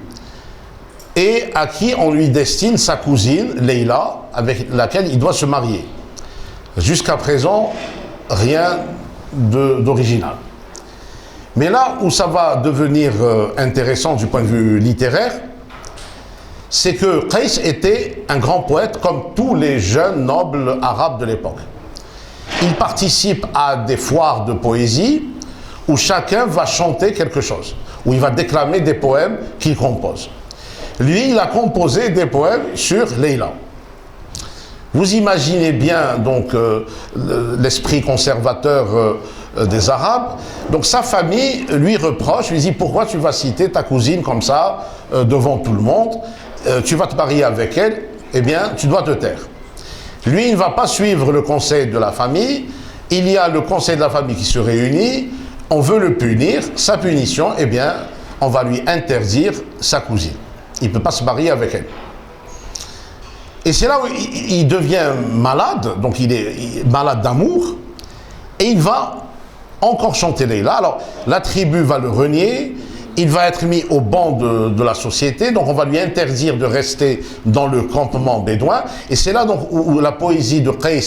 et à qui on lui destine sa cousine, Leïla, avec laquelle il doit se marier. Jusqu'à présent, rien d'original. Mais là où ça va devenir intéressant du point de vue littéraire, c'est que Qays était un grand poète comme tous les jeunes nobles arabes de l'époque. Il participe à des foires de poésie où chacun va chanter quelque chose, où il va déclamer des poèmes qu'il compose. Lui, il a composé des poèmes sur Leïla. Vous imaginez bien donc l'esprit conservateur des Arabes. Donc sa famille lui reproche, lui dit pourquoi tu vas citer ta cousine comme ça devant tout le monde, tu vas te marier avec elle, eh bien tu dois te taire. Lui, il ne va pas suivre le conseil de la famille, il y a le conseil de la famille qui se réunit, on veut le punir, sa punition, eh bien on va lui interdire sa cousine. Il ne peut pas se marier avec elle. Et c'est là où il devient malade, donc il est malade d'amour, et il va encore chanter Leïla. Alors la tribu va le renier, il va être mis au banc de la société, donc on va lui interdire de rester dans le campement bédouin. Et c'est là donc où la poésie de Qais,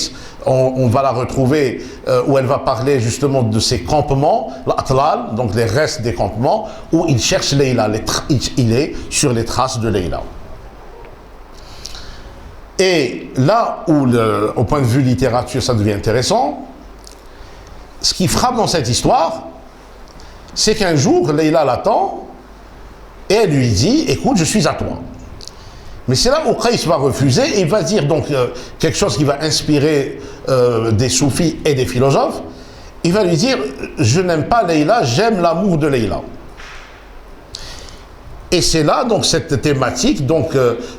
on va la retrouver, où elle va parler justement de ces campements, l'Atlal, donc les restes des campements, où il cherche Leïla, il est sur les traces de Leïla. Et là où, au point de vue littérature, ça devient intéressant, ce qui frappe dans cette histoire, c'est qu'un jour, Leïla l'attend et elle lui dit « Écoute, je suis à toi ». Mais c'est là où Qais va refuser et il va dire donc quelque chose qui va inspirer des soufis et des philosophes. Il va lui dire « Je n'aime pas Leïla, j'aime l'amour de Leïla ». Et c'est là donc cette thématique, donc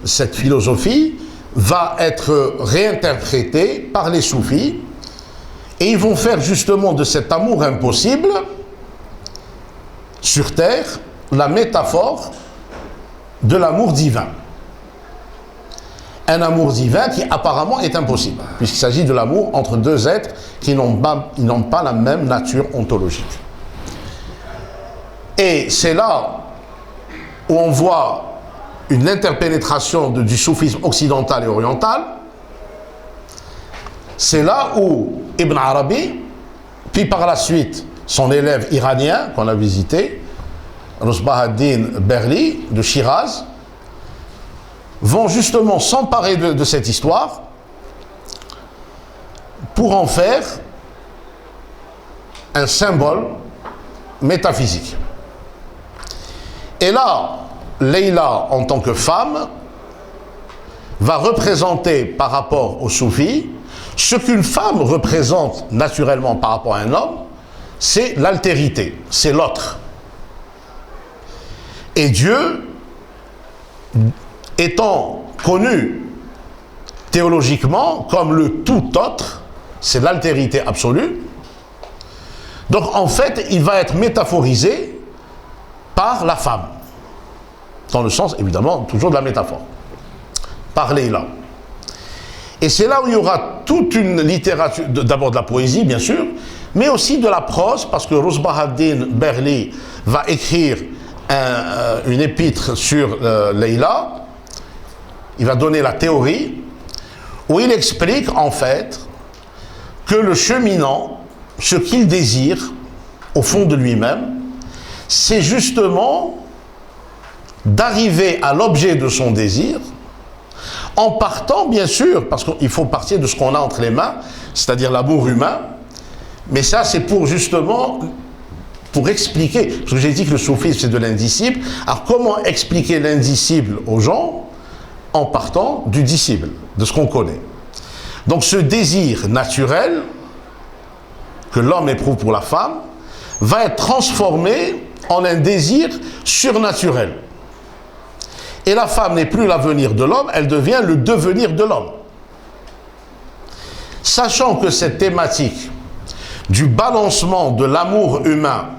cette philosophie va être réinterprétée par les soufis et ils vont faire justement de cet amour impossible sur terre la métaphore de l'amour divin. Un amour divin qui apparemment est impossible, puisqu'il s'agit de l'amour entre deux êtres qui n'ont pas la même nature ontologique. Et c'est là où on voit une interpénétration du soufisme occidental et oriental. C'est là où Ibn Arabi, puis par la suite son élève iranien qu'on a visité, Rusbah ad-Din Berli de Shiraz, vont justement s'emparer de cette histoire pour en faire un symbole métaphysique. Et là, Leïla, en tant que femme, va représenter par rapport aux soufis ce qu'une femme représente naturellement par rapport à un homme, c'est l'altérité, c'est l'autre. Et Dieu, étant connu théologiquement comme le tout autre, c'est l'altérité absolue, donc en fait, il va être métaphorisé par la femme, dans le sens, évidemment, toujours de la métaphore, par Leïla. Et c'est là où il y aura toute une littérature, d'abord de la poésie, bien sûr, mais aussi de la prose, parce que Rusbah ad-Din Berli va écrire une épître sur Leïla. Il va donner la théorie, où il explique en fait que le cheminant, ce qu'il désire au fond de lui-même, c'est justement d'arriver à l'objet de son désir, en partant, bien sûr, parce qu'il faut partir de ce qu'on a entre les mains, c'est-à-dire l'amour humain, mais ça c'est pour justement, pour expliquer, parce que j'ai dit que le soufisme c'est de l'indicible, alors comment expliquer l'indicible aux gens en partant du disciple, de ce qu'on connaît. Donc ce désir naturel que l'homme éprouve pour la femme va être transformé en un désir surnaturel. Et la femme n'est plus l'avenir de l'homme, elle devient le devenir de l'homme. Sachant que cette thématique du balancement de l'amour humain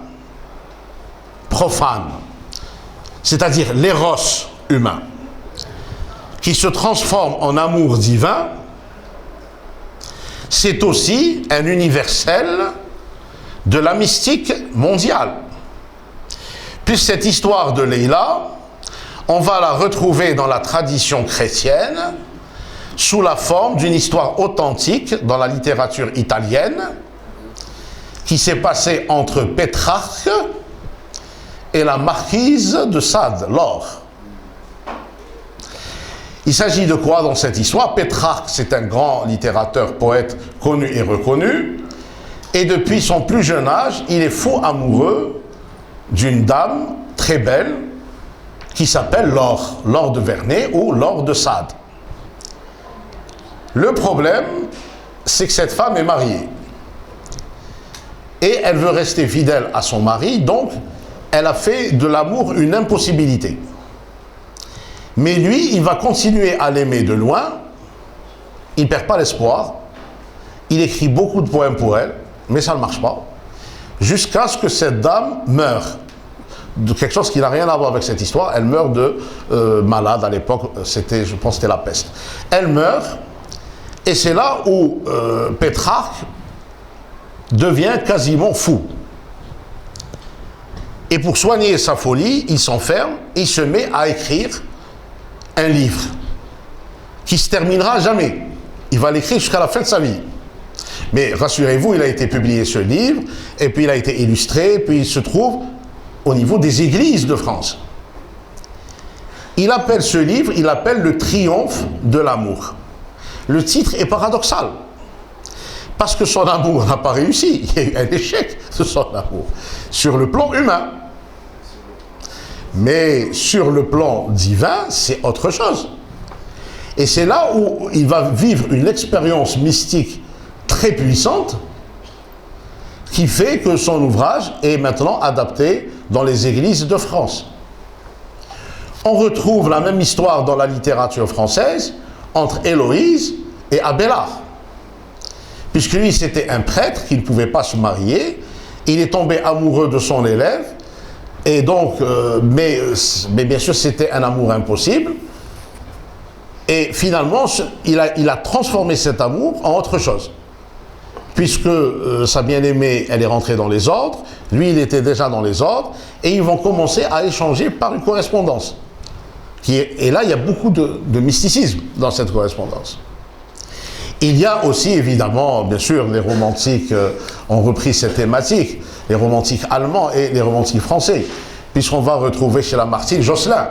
profane, c'est-à-dire l'éros humain, qui se transforme en amour divin, c'est aussi un universel de la mystique mondiale. Puis cette histoire de Leïla, on va la retrouver dans la tradition chrétienne sous la forme d'une histoire authentique dans la littérature italienne qui s'est passée entre Pétrarque et la marquise de Sade, Laure. Il s'agit de quoi dans cette histoire? Pétrarque, c'est un grand littérateur, poète connu et reconnu. Et depuis son plus jeune âge, il est fou amoureux d'une dame très belle qui s'appelle Laure, Laure de Vernay ou Laure de Sade. Le problème, c'est que cette femme est mariée. Et elle veut rester fidèle à son mari, donc elle a fait de l'amour une impossibilité. Mais lui, il va continuer à l'aimer de loin, il ne perd pas l'espoir, il écrit beaucoup de poèmes pour elle, mais ça ne marche pas, jusqu'à ce que cette dame meure. De quelque chose qui n'a rien à voir avec cette histoire, elle meurt de malade à l'époque, c'était, je pense, c'était la peste. Elle meurt, et c'est là où Pétrarque devient quasiment fou. Et pour soigner sa folie, il s'enferme, il se met à écrire un livre qui se terminera jamais. Il va l'écrire jusqu'à la fin de sa vie. Mais rassurez-vous, il a été publié ce livre, et puis il a été illustré, puis il se trouve au niveau des églises de France. Il appelle ce livre, il l'appelle le triomphe de l'amour. Le titre est paradoxal, parce que son amour n'a pas réussi, il y a eu un échec de son amour, sur le plan humain. Mais sur le plan divin, c'est autre chose. Et c'est là où il va vivre une expérience mystique très puissante qui fait que son ouvrage est maintenant adapté dans les églises de France. On retrouve la même histoire dans la littérature française entre Héloïse et Abélard. Puisque lui, c'était un prêtre qui ne pouvait pas se marier, il est tombé amoureux de son élève, et donc, mais bien sûr, c'était un amour impossible. Et finalement, il a transformé cet amour en autre chose. Puisque sa bien-aimée, elle est rentrée dans les ordres, lui, il était déjà dans les ordres, et ils vont commencer à échanger par une correspondance. Et là, il y a beaucoup de mysticisme dans cette correspondance. Il y a aussi, évidemment, bien sûr, les romantiques ont repris cette thématique, les romantiques allemands et les romantiques français, puisqu'on va retrouver chez Lamartine Josselin.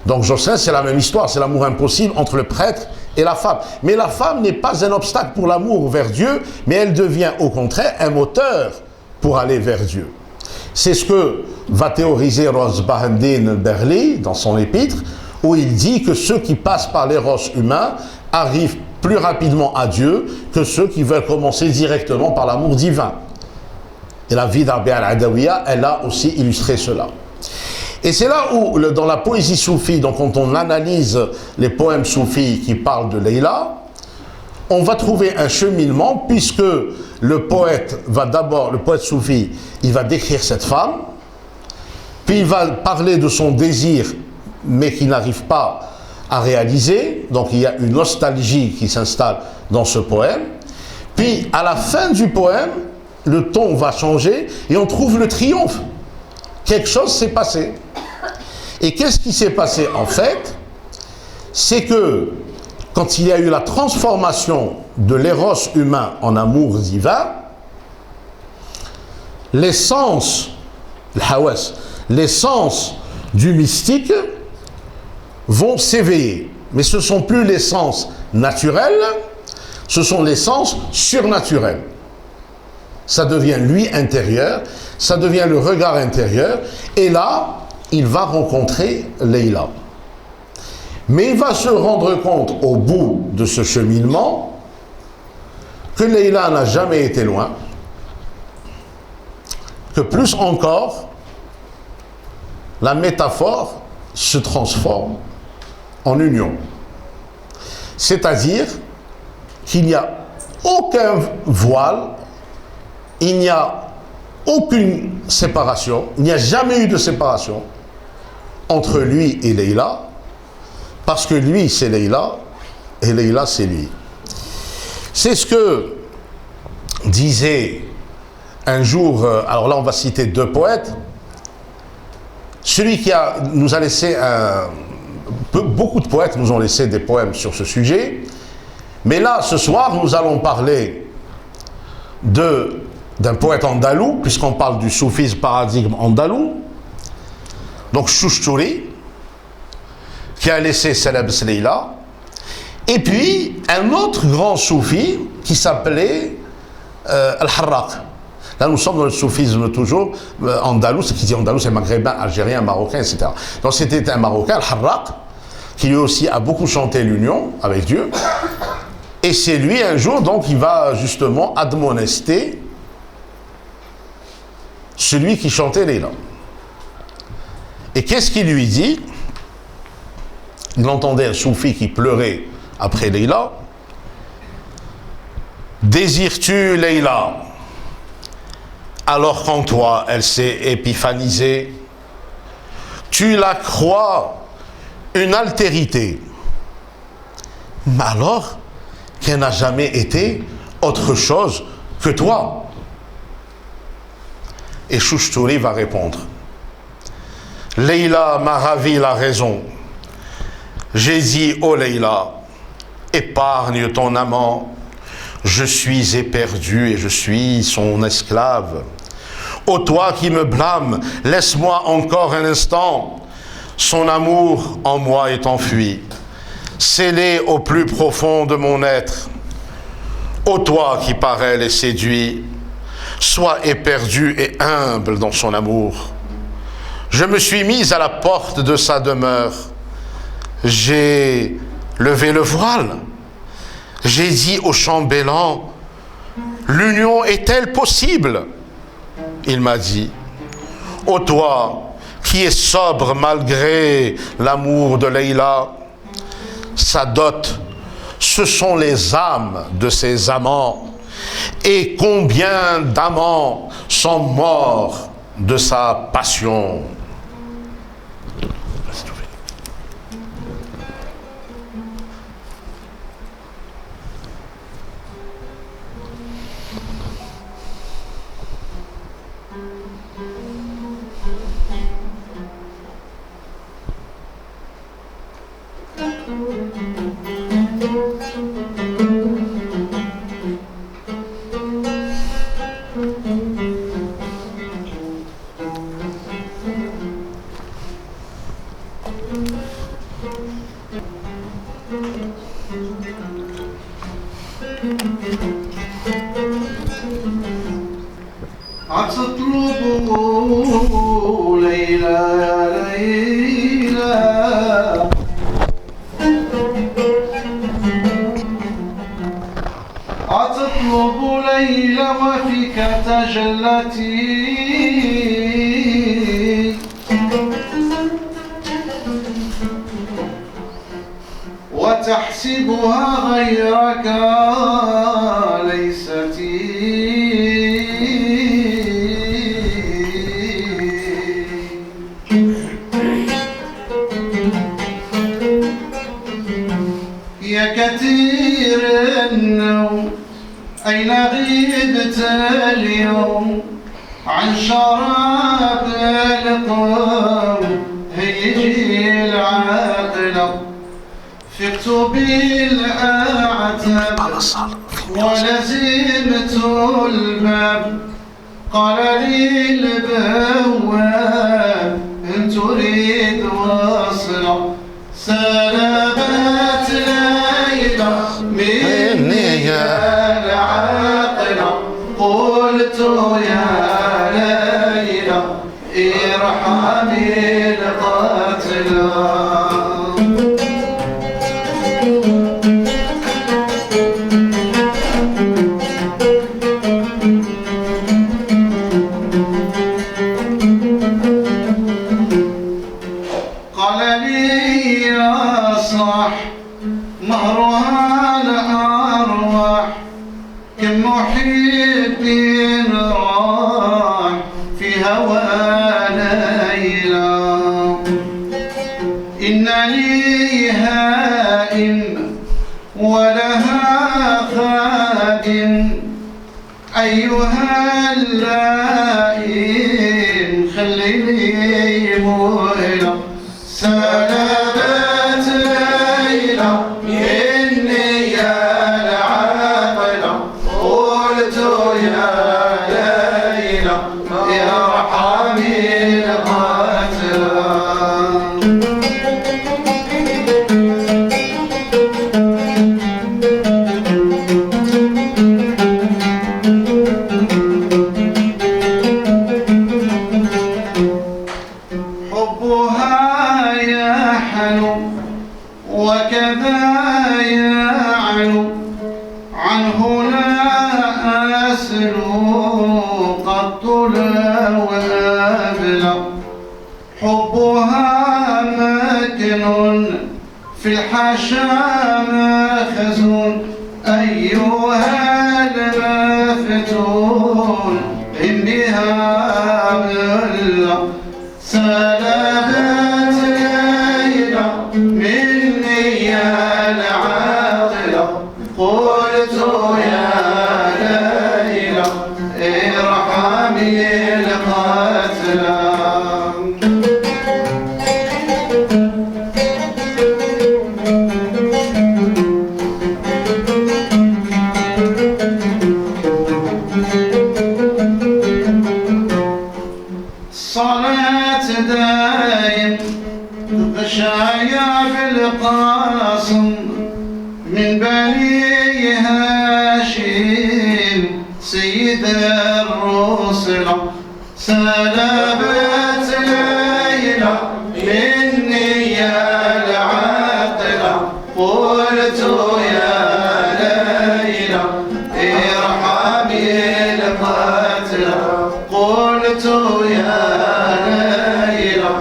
Donc Josselin, c'est la même histoire, c'est l'amour impossible entre le prêtre et la femme. Mais la femme n'est pas un obstacle pour l'amour vers Dieu, mais elle devient au contraire un moteur pour aller vers Dieu. C'est ce que va théoriser Rosbahendin Berli dans son épître, où il dit que ceux qui passent par l'éros humain arrivent plus rapidement à Dieu que ceux qui veulent commencer directement par l'amour divin. Et la vie d'Arbi al-Adawiya, elle a aussi illustré cela. Et c'est là où, dans la poésie soufie, donc quand on analyse les poèmes soufis qui parlent de Leïla, on va trouver un cheminement, puisque le poète va d'abord, le poète soufi, il va décrire cette femme, puis il va parler de son désir, mais qui n'arrive pas à réaliser, donc il y a une nostalgie qui s'installe dans ce poème, puis à la fin du poème, le ton va changer et on trouve le triomphe. Quelque chose s'est passé. Et qu'est-ce qui s'est passé en fait? C'est que quand il y a eu la transformation de l'éros humain en amour divin, l'essence, l'essence du mystique vont s'éveiller. Mais ce ne sont plus les sens naturels, ce sont les sens surnaturels. Ça devient lui intérieur, ça devient le regard intérieur, et là, il va rencontrer Leïla. Mais il va se rendre compte au bout de ce cheminement que Leïla n'a jamais été loin, que plus encore, la métaphore se transforme en union. C'est-à-dire qu'il n'y a aucun voile, il n'y a aucune séparation, il n'y a jamais eu de séparation entre lui et Leïla, parce que lui c'est Leïla et Leïla c'est lui. C'est ce que disait un jour, alors là on va citer deux poètes, celui qui nous a laissé beaucoup de poètes nous ont laissé des poèmes sur ce sujet, mais là ce soir nous allons parler d'un poète andalou, puisqu'on parle du soufisme paradigme andalou, donc Chouchtouri, qui a laissé Salab Leïla, et puis un autre grand soufi qui s'appelait Al-Harraq. Là, nous sommes dans le soufisme toujours, andalous, qui dit andalous, c'est maghrébin, algérien, marocain, etc. Donc c'était un Marocain, Al-Harraq, qui lui aussi a beaucoup chanté l'union avec Dieu. Et c'est lui, un jour, donc, qui va justement admonester celui qui chantait Leïla. Et qu'est-ce qu'il lui dit? Il entendait un soufi qui pleurait après Leïla. Désires-tu Leïla alors qu'en toi elle s'est épiphanisée? Tu la crois une altérité, mais alors qu'elle n'a jamais été autre chose que toi. Et Chouchtouri va répondre: Leïla m'a ravi la raison. J'ai dit, ô Leïla, épargne ton amant. Je suis éperdu et je suis son esclave. Ô toi qui me blâme, laisse-moi encore un instant. Son amour en moi est enfui, scellé au plus profond de mon être. Ô toi qui par elle est séduit, sois éperdu et humble dans son amour. Je me suis mise à la porte de sa demeure. J'ai levé le voile. J'ai dit au chambellan: l'union est-elle possible? Il m'a dit: ô toi qui es sobre malgré l'amour de Leïla, sa dot, ce sont les âmes de ses amants. Et combien d'amants sont morts de sa passion? أتطلبوا ليلى ليلى أتطلب ليلى وفيك تجلتي وتحسبها غيرك ليست يا كثير النوم أين غبت اليوم عن شراب القوم هيجي العاقلة فقت بالأعتاب ولزمت الباب قال لي البواب إن تريد وصلا سلامات ليلى مني يا العاقلة قلت يا ليلى ارحمي القاتلة مهرها الأرواح كم محب راح في هوى ليلى الطلا وأبلى حبها مكن في الحشا مخزون أيها المفتون إن بها بلا سلامت ليلى مني يا العاقلة قلت يا ليلى ارحمي القتلى. صلاة دايم غشايا بالقاسم من بني هاشم سيد الرسل سلامت ليلى مني يا العاقلة قلت يا ليلى ارحمي القتلى قلت يا ليلى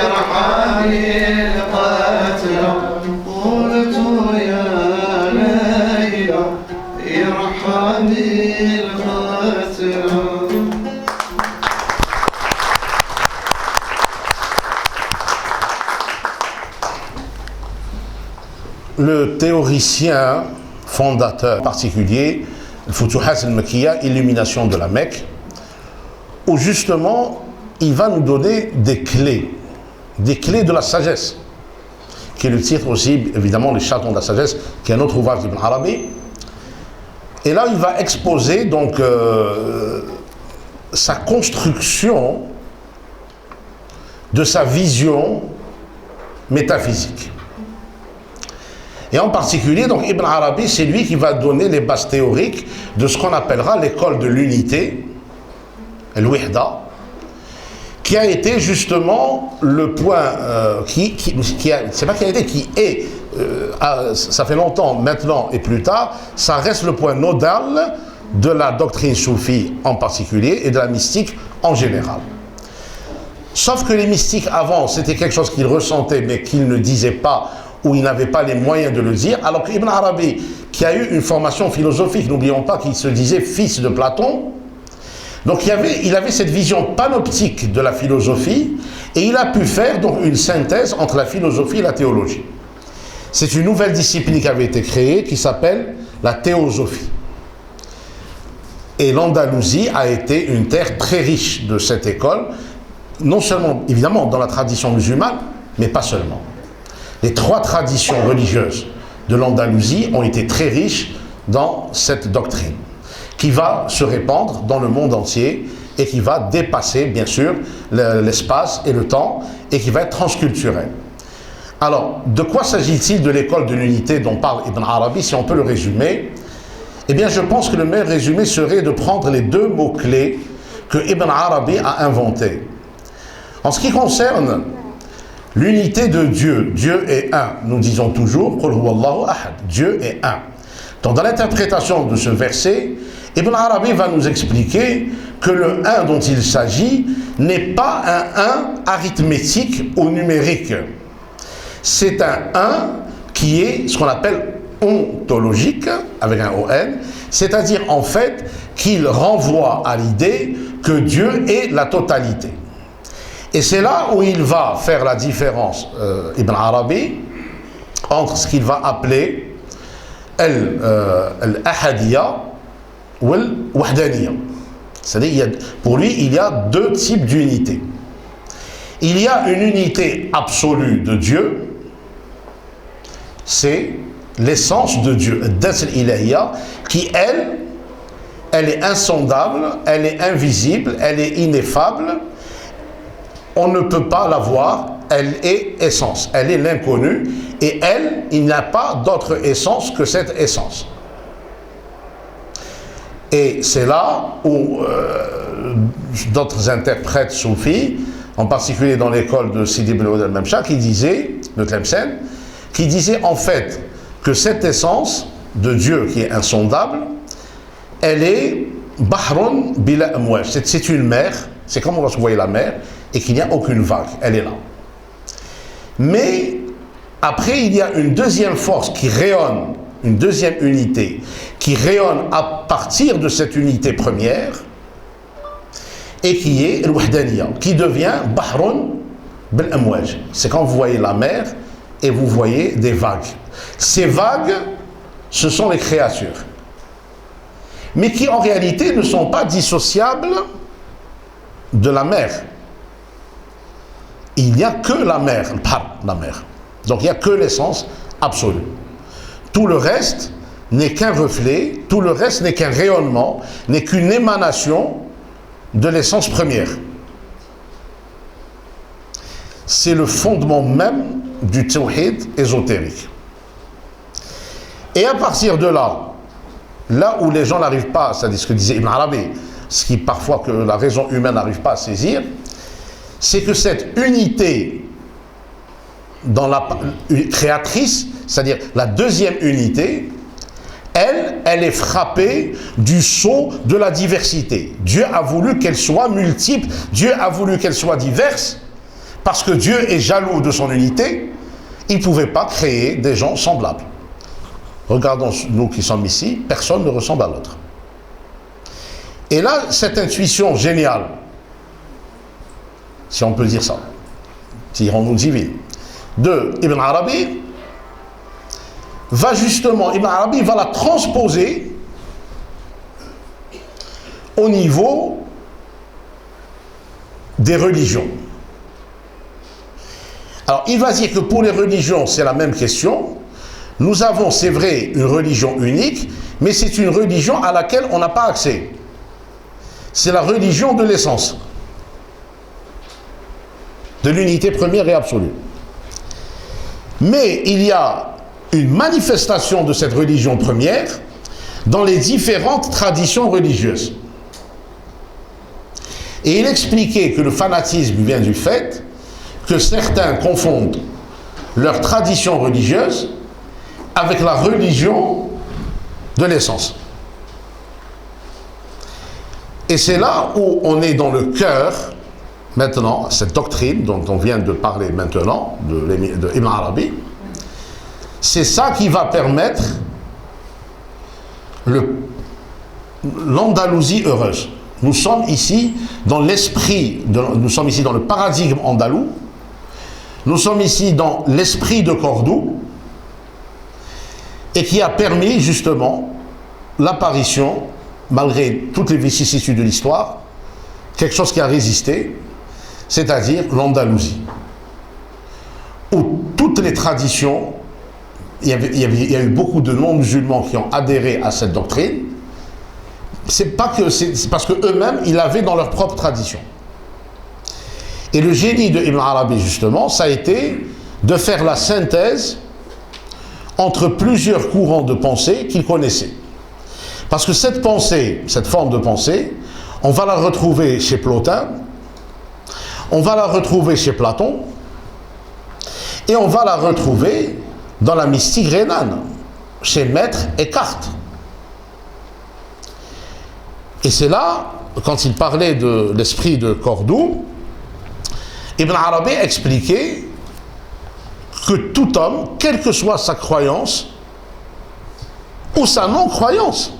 ارحمي القتلى قلت يا ليلى ارحمي القتلى. Le théoricien fondateur particulier, Futuhat al-Makkiya, Illumination de la Mecque, où justement il va nous donner des clés de la sagesse, qui est le titre aussi, évidemment, Les Chatons de la sagesse, qui est un autre ouvrage d'Ibn Arabi. Et là, il va exposer donc sa construction de sa vision métaphysique. Et en particulier, donc Ibn Arabi, c'est lui qui va donner les bases théoriques de ce qu'on appellera l'école de l'unité, al-Wihda, qui a été justement le point ça fait longtemps, maintenant et plus tard, ça reste le point nodal de la doctrine soufie en particulier et de la mystique en général. Sauf que les mystiques avant, c'était quelque chose qu'ils ressentaient mais qu'ils ne disaient pas ou ils n'avaient pas les moyens de le dire, alors qu'Ibn Arabi, qui a eu une formation philosophique, n'oublions pas qu'il se disait fils de Platon, donc il avait cette vision panoptique de la philosophie et il a pu faire donc une synthèse entre la philosophie et la théologie. C'est une nouvelle discipline qui avait été créée qui s'appelle la théosophie. Et l'Andalousie a été une terre très riche de cette école, non seulement évidemment dans la tradition musulmane, mais pas seulement. Les trois traditions religieuses de l'Andalousie ont été très riches dans cette doctrine, qui va se répandre dans le monde entier et qui va dépasser, bien sûr, l'espace et le temps, et qui va être transculturelle. Alors, de quoi s'agit-il de l'école de l'unité dont parle Ibn Arabi, si on peut le résumer? Eh bien, je pense que le meilleur résumé serait de prendre les deux mots-clés que Ibn Arabi a inventés. En ce qui concerne l'unité de Dieu, Dieu est un, nous disons toujours, Qul huwallahu ahad, Dieu est un. Donc, dans l'interprétation de ce verset, Ibn Arabi va nous expliquer que le 1 dont il s'agit n'est pas un 1 arithmétique ou numérique. C'est un 1 qui est ce qu'on appelle ontologique, avec un ON, c'est-à-dire en fait qu'il renvoie à l'idée que Dieu est la totalité. Et c'est là où il va faire la différence, Ibn Arabi, entre ce qu'il va appeler al-ahadiyya ou al-wahdaniyya. C'est-à-dire, pour lui, il y a deux types d'unités. Il y a une unité absolue de Dieu, c'est l'essence de Dieu, al-das al-ilahiyya, qui, elle est insondable, elle est invisible, elle est ineffable, on ne peut pas la voir, elle est essence, elle est l'inconnu, et elle, il n'y a pas d'autre essence que cette essence. Et c'est là où d'autres interprètes soufis, en particulier dans l'école de Sidi Ibn al-Mamsha, qui disait, de Tlemcen, qui disait en fait que cette essence de Dieu qui est insondable, elle est Bahrun bila amwaj. C'est une mer, c'est comme on va se voir la mer, et qu'il n'y a aucune vague, elle est là. Mais après, il y a une deuxième force qui rayonne, une deuxième unité, qui rayonne à partir de cette unité première, et qui est al-Wahdaniya, qui devient Bahrun bil amwaj. C'est quand vous voyez la mer et vous voyez des vagues. Ces vagues, ce sont les créatures, mais qui en réalité ne sont pas dissociables de la mer. Il n'y a que la mer, la mer. Donc il n'y a que l'essence absolue. Tout le reste n'est qu'un reflet, tout le reste n'est qu'un rayonnement, n'est qu'une émanation de l'essence première. C'est le fondement même du tawhid ésotérique. Et à partir de là, là où les gens n'arrivent pas, c'est-à-dire ce que disait Ibn Arabi, ce qui parfois que la raison humaine n'arrive pas à saisir, c'est que cette unité dans la créatrice, c'est-à-dire la deuxième unité, elle est frappée du sceau de la diversité. Dieu a voulu qu'elle soit multiple, Dieu a voulu qu'elle soit diverse, parce que Dieu est jaloux de son unité, il ne pouvait pas créer des gens semblables. Regardons nous qui sommes ici, personne ne ressemble à l'autre. Et là, cette intuition géniale, si on peut dire ça, dirons-nous divine, de Ibn Arabi, Ibn Arabi va la transposer au niveau des religions. Alors, il va dire que pour les religions, c'est la même question. Nous avons, c'est vrai, une religion unique, mais c'est une religion à laquelle on n'a pas accès. C'est la religion de l'essence, de l'unité première et absolue. Mais il y a une manifestation de cette religion première dans les différentes traditions religieuses. Et il expliquait que le fanatisme vient du fait que certains confondent leur tradition religieuse avec la religion de l'essence. Et c'est là où on est dans le cœur, maintenant, cette doctrine dont on vient de parler maintenant, de Ibn Arabi. C'est ça qui va permettre l'Andalousie heureuse. Nous sommes ici dans l'esprit, nous sommes ici dans le paradigme andalou, nous sommes ici dans l'esprit de Cordoue, et qui a permis justement l'apparition, malgré toutes les vicissitudes de l'histoire, quelque chose qui a résisté, c'est-à-dire l'Andalousie, où toutes les traditions, il y a eu beaucoup de non-musulmans qui ont adhéré à cette doctrine. C'est parce que eux-mêmes, ils l'avaient dans leur propre tradition. Et le génie de Ibn Arabi, justement, ça a été de faire la synthèse entre plusieurs courants de pensée qu'il connaissait. Parce que cette pensée, cette forme de pensée, on va la retrouver chez Plotin, on va la retrouver chez Platon, et on va la retrouver dans la mystique rhénane, chez Maître Eckhart. Et c'est là, quand il parlait de l'esprit de Cordoue, Ibn Arabi expliquait que tout homme, quelle que soit sa croyance ou sa non-croyance,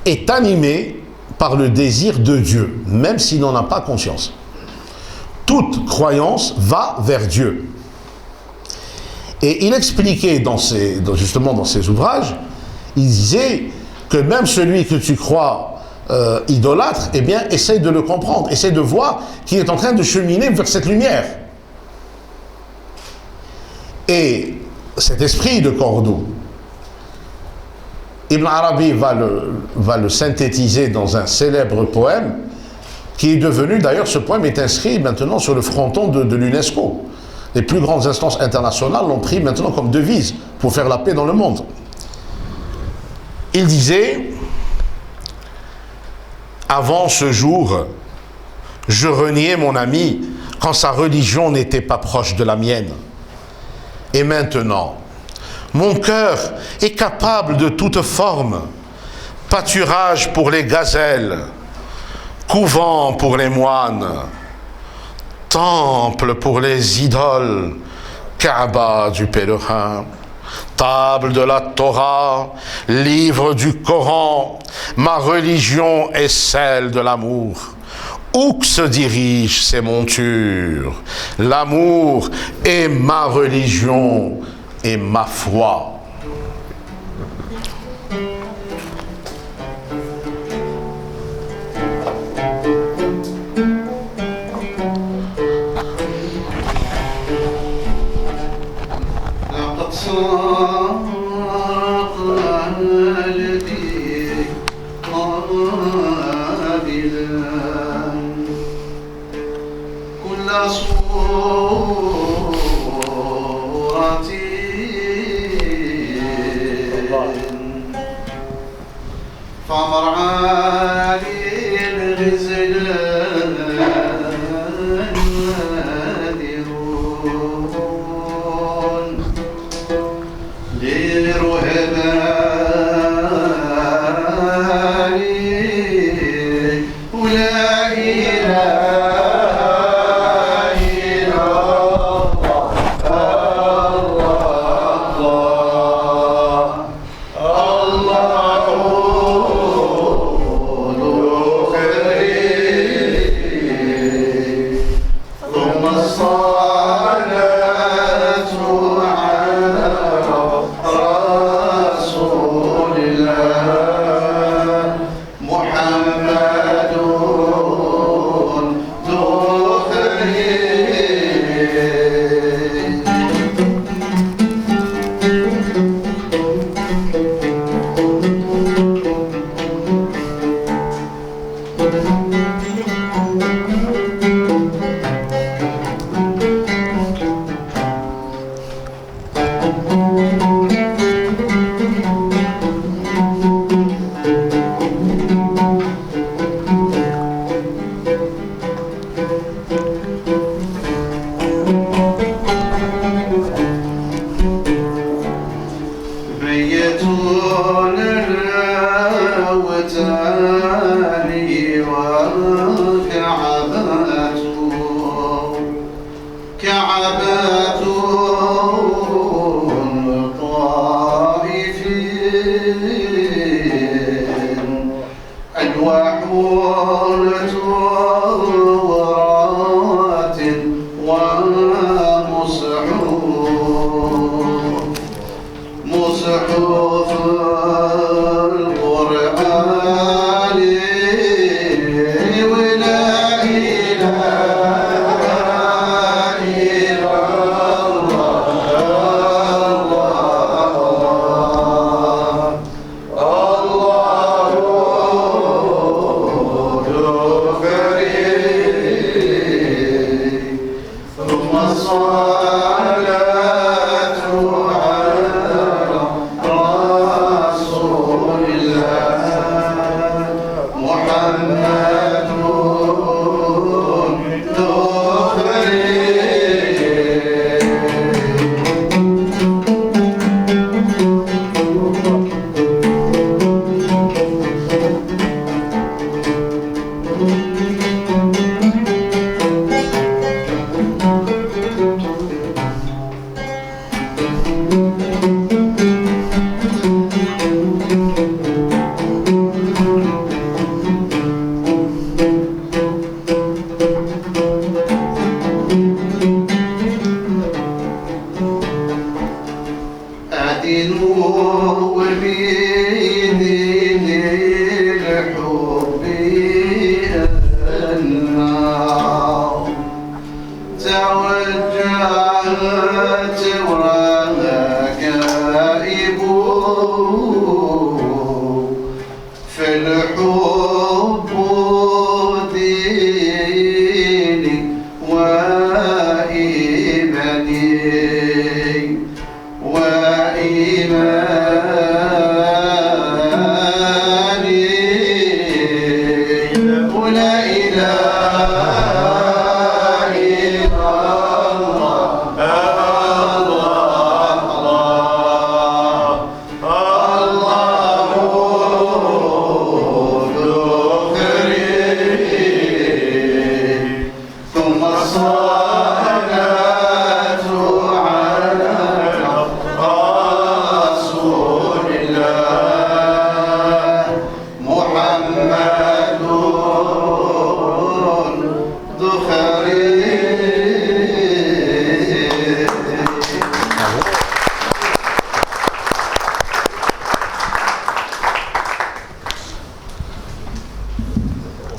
est animé par le désir de Dieu, même s'il n'en a pas conscience. Toute croyance va vers Dieu. Et il expliquait justement dans ses ouvrages, il disait que même celui que tu crois idolâtre, eh bien, essaye de le comprendre, essaye de voir qu'il est en train de cheminer vers cette lumière. Et cet esprit de Cordoue, Ibn Arabi va le synthétiser dans un célèbre poème qui est devenu, d'ailleurs ce poème est inscrit maintenant sur le fronton de l'UNESCO. Les plus grandes instances internationales l'ont pris maintenant comme devise pour faire la paix dans le monde. Il disait: avant ce jour, je reniais mon ami quand sa religion n'était pas proche de la mienne. Et maintenant, mon cœur est capable de toute forme, pâturage pour les gazelles, couvent pour les moines, temple pour les idoles, Kaaba du pèlerin, table de la Torah, livre du Coran, ma religion est celle de l'amour. Où que se dirigent ces montures, l'amour est ma religion et ma foi.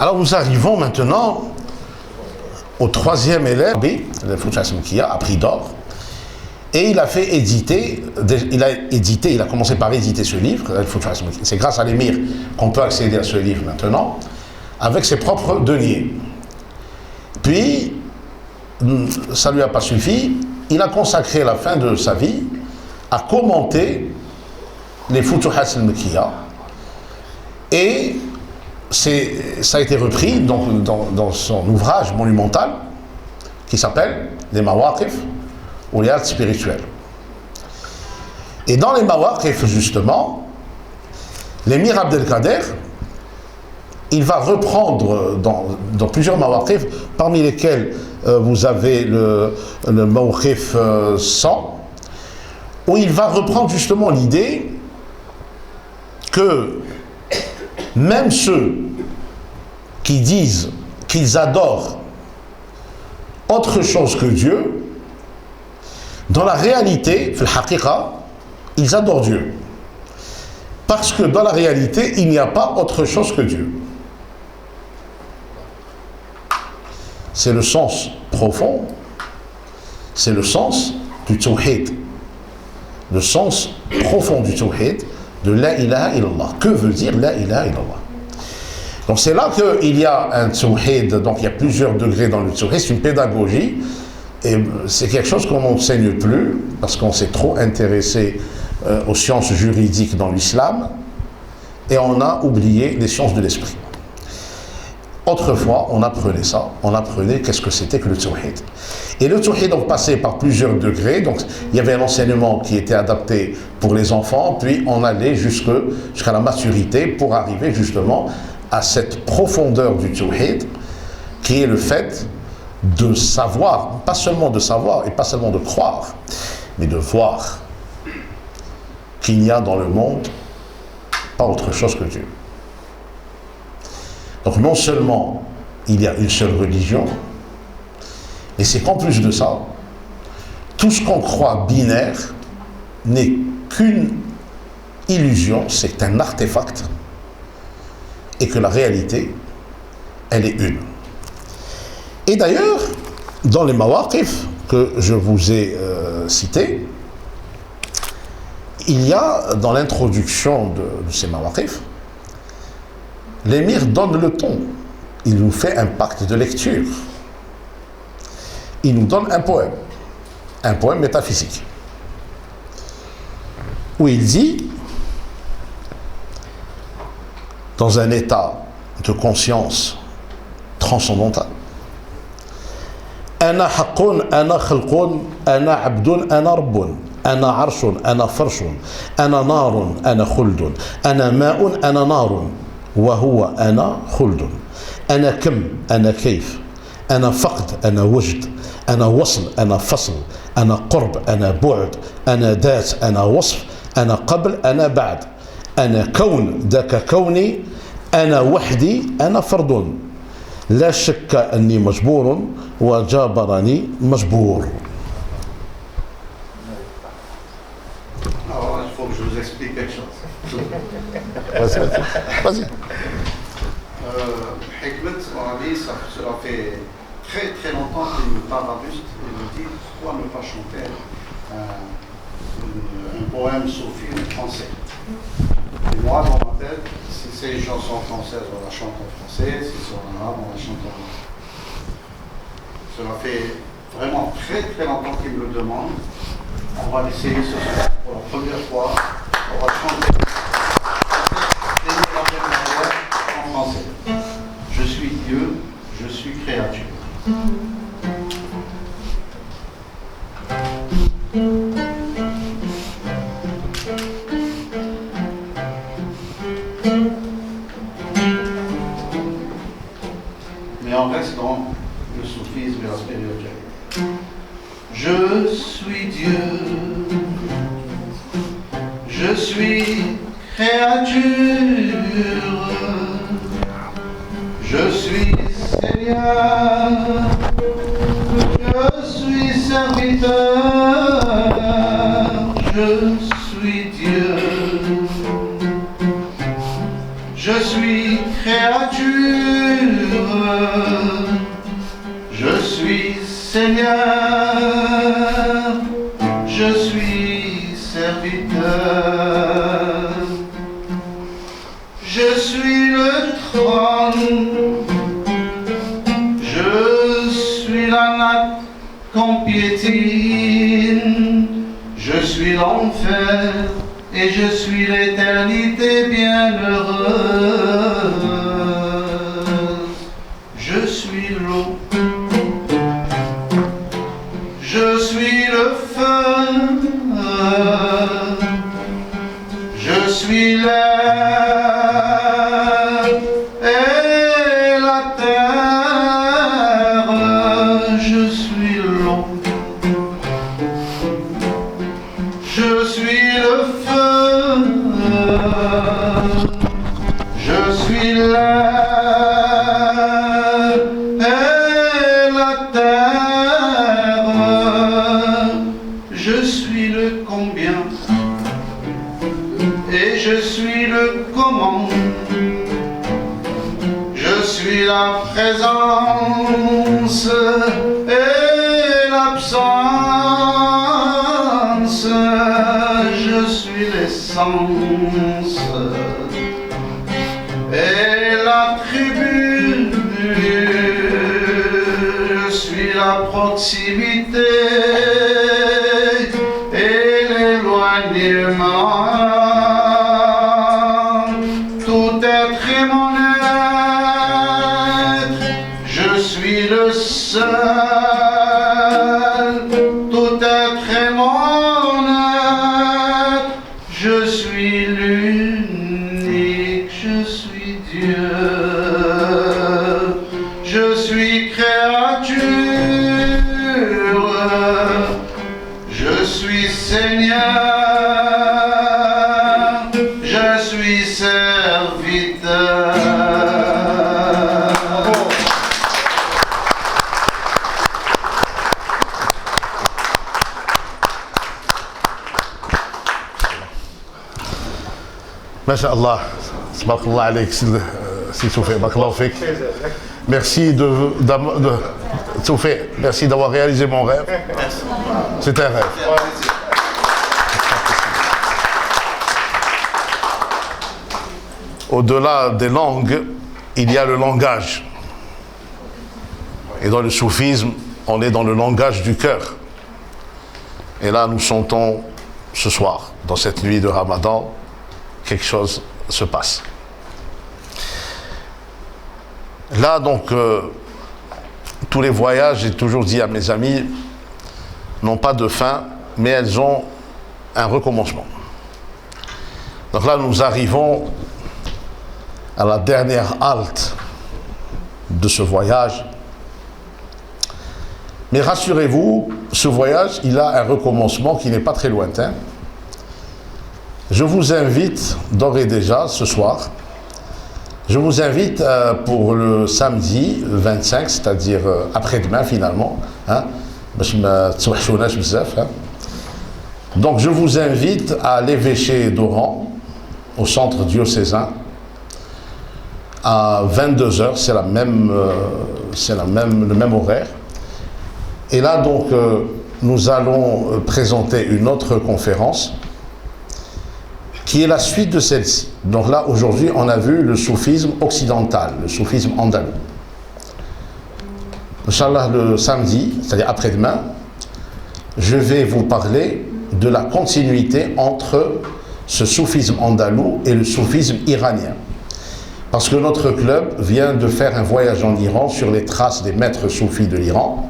Alors nous arrivons maintenant au troisième élève, le Futuhat al-Makkiyya, à prix d'or. Et il a fait éditer, il a commencé par éditer ce livre, c'est grâce à l'émir qu'on peut accéder à ce livre maintenant, avec ses propres deniers. Puis, ça ne lui a pas suffi, il a consacré la fin de sa vie à commenter les Futuhat al-Makkiyya. Et ça a été repris dans son ouvrage monumental qui s'appelle Les Mawaqif, ou les actes spirituels. Et dans les Mawaqif, justement, l'émir Abdelkader, il va reprendre dans plusieurs Mawaqif, parmi lesquels vous avez le Mawaqif 100, où il va reprendre justement l'idée que même ceux qui disent qu'ils adorent autre chose que Dieu, dans la réalité, fil haqiqa, ils adorent Dieu. Parce que dans la réalité, il n'y a pas autre chose que Dieu. C'est le sens profond, c'est le sens du tawhid. Le sens profond du tawhid, de la ilaha illallah. Que veut dire la ilaha illallah? Donc c'est là qu'il y a un tawhid, donc il y a plusieurs degrés dans le tawhid, c'est une pédagogie. Et c'est quelque chose qu'on n'enseigne plus, parce qu'on s'est trop intéressé aux sciences juridiques dans l'islam, et on a oublié les sciences de l'esprit. Autrefois, on apprenait ça, on apprenait qu'est-ce que c'était que le tawhid. Et le tawhid, donc, passait par plusieurs degrés, donc il y avait un enseignement qui était adapté pour les enfants, puis on allait jusqu'à la maturité pour arriver justement à cette profondeur du tawhid, qui est le fait de savoir, pas seulement de savoir et pas seulement de croire, mais de voir qu'il n'y a dans le monde pas autre chose que Dieu. Donc non seulement il y a une seule religion, mais c'est qu'en plus de ça, tout ce qu'on croit binaire n'est qu'une illusion, c'est un artefact, et que la réalité, elle est une. Et d'ailleurs, dans les Mawaqif que je vous ai cités, il y a dans l'introduction de ces Mawaqif, l'émir donne le ton. Il nous fait un pacte de lecture. Il nous donne un poème métaphysique, où il dit, dans un état de conscience transcendantale, أنا حق أنا خلق أنا عبد أنا رب أنا عرش أنا فرش أنا نار أنا خلد أنا ماء أنا نار وهو أنا خلد أنا كم أنا كيف أنا فقد أنا وجد أنا وصل أنا فصل أنا قرب أنا بعد أنا ذات أنا وصف أنا قبل أنا بعد أنا كون ذاك كوني أنا وحدي أنا فرد لا شك أني مجبور وجابرني مجبور. Alors, il faut que je vous explique quelque chose. Vas-y. Hikmet, on a dit, cela fait très très longtemps qu'il me parle à buste et me dit pourquoi ne pas chanter un poème soufi en français. Et moi, dans ma tête, si c'est une chanson française, on la chante en français, si c'est en arabe, on la chante en arabe. Cela fait vraiment très très longtemps qu'il me le demande. On va l'essayer ce soir pour la première fois. On va chanter en français. Je suis Dieu, je suis créature. Mais on reste dans le soufisme et la spiritualité. Je suis Dieu, je suis créature, je suis Seigneur, je suis serviteur, je suis Dieu, je suis créature. Seigneur, je suis serviteur. Je suis le trône, je suis la nappe qu'on piétine, je suis l'enfer et je suis l'éternité bienheureuse. Je suis l'eau, je suis le feu, je suis l'air et la terre, je suis l'eau, je suis le feu, je suis l'air et la terre, je suis le combien et je suis le comment. Je suis la présence et l'absence. Je suis l'essence et l'attribut. Je suis la proximité et l'éloignement. Tout être est mon être. Je suis le seul. Tout être est mon être. Je suis l'unique. Je suis Dieu. Je suis créature. Je suis Seigneur. Je suis serviteur. Masha'Allah, Tabarakallah alayk, si Soufiq, Barakallahu fik. Merci Soufiq, merci d'avoir réalisé mon rêve. C'est un rêve. Au-delà des langues, il y a le langage. Et dans le soufisme, on est dans le langage du cœur. Et là, nous sentons ce soir, dans cette nuit de Ramadan, quelque chose se passe. Là, donc, tous les voyages, j'ai toujours dit à mes amis, n'ont pas de fin, mais elles ont un recommencement. Donc là, nous arrivons à la dernière halte de ce voyage. Mais rassurez-vous, ce voyage, il a un recommencement qui n'est pas très lointain. Je vous invite d'ores et déjà, ce soir, je vous invite pour le samedi 25, c'est-à-dire après-demain finalement. Donc je vous invite à l'évêché d'Oran, au centre diocésain, à 22h, c'est le même horaire. Et là donc nous allons présenter une autre conférence qui est la suite de celle-ci. Donc là, aujourd'hui, on a vu le soufisme occidental, le soufisme andalou. Inch'Allah, le samedi, c'est-à-dire après-demain, je vais vous parler de la continuité entre ce soufisme andalou et le soufisme iranien. Parce que notre club vient de faire un voyage en Iran sur les traces des maîtres soufis de l'Iran.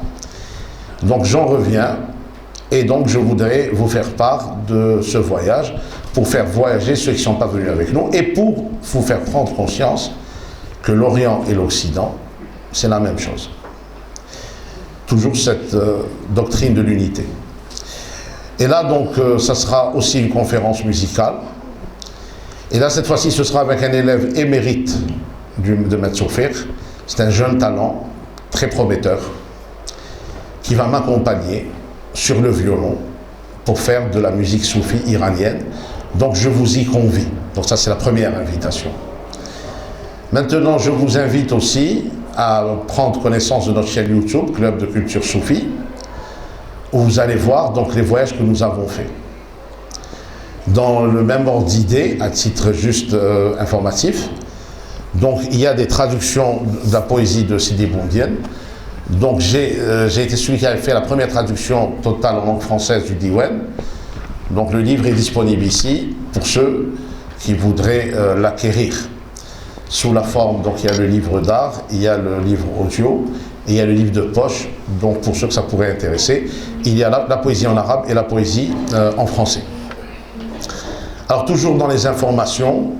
Donc j'en reviens et donc je voudrais vous faire part de ce voyage pour faire voyager ceux qui ne sont pas venus avec nous et pour vous faire prendre conscience que l'Orient et l'Occident, c'est la même chose. Toujours cette doctrine de l'unité. Et là, donc, ça sera aussi une conférence musicale. Et là, cette fois-ci, ce sera avec un élève émérite de Maître Soufiq. C'est un jeune talent, très prometteur, qui va m'accompagner sur le violon pour faire de la musique soufie iranienne. Donc je vous y convie. Donc ça, c'est la première invitation. Maintenant, je vous invite aussi à prendre connaissance de notre chaîne YouTube, Club de Culture Soufie. où vous allez voir donc les voyages que nous avons faits. Dans le même ordre d'idée, à titre juste informatif, donc il y a des traductions de la poésie de Sidi Boumedienne. Donc j'ai été celui qui avait fait la première traduction totale en langue française du Diwan. Donc le livre est disponible ici pour ceux qui voudraient l'acquérir sous la forme. Donc il y a le livre d'art, il y a le livre audio et il y a le livre de poche. Donc pour ceux que ça pourrait intéresser, il y a la poésie en arabe et la poésie en français. Alors toujours dans les informations,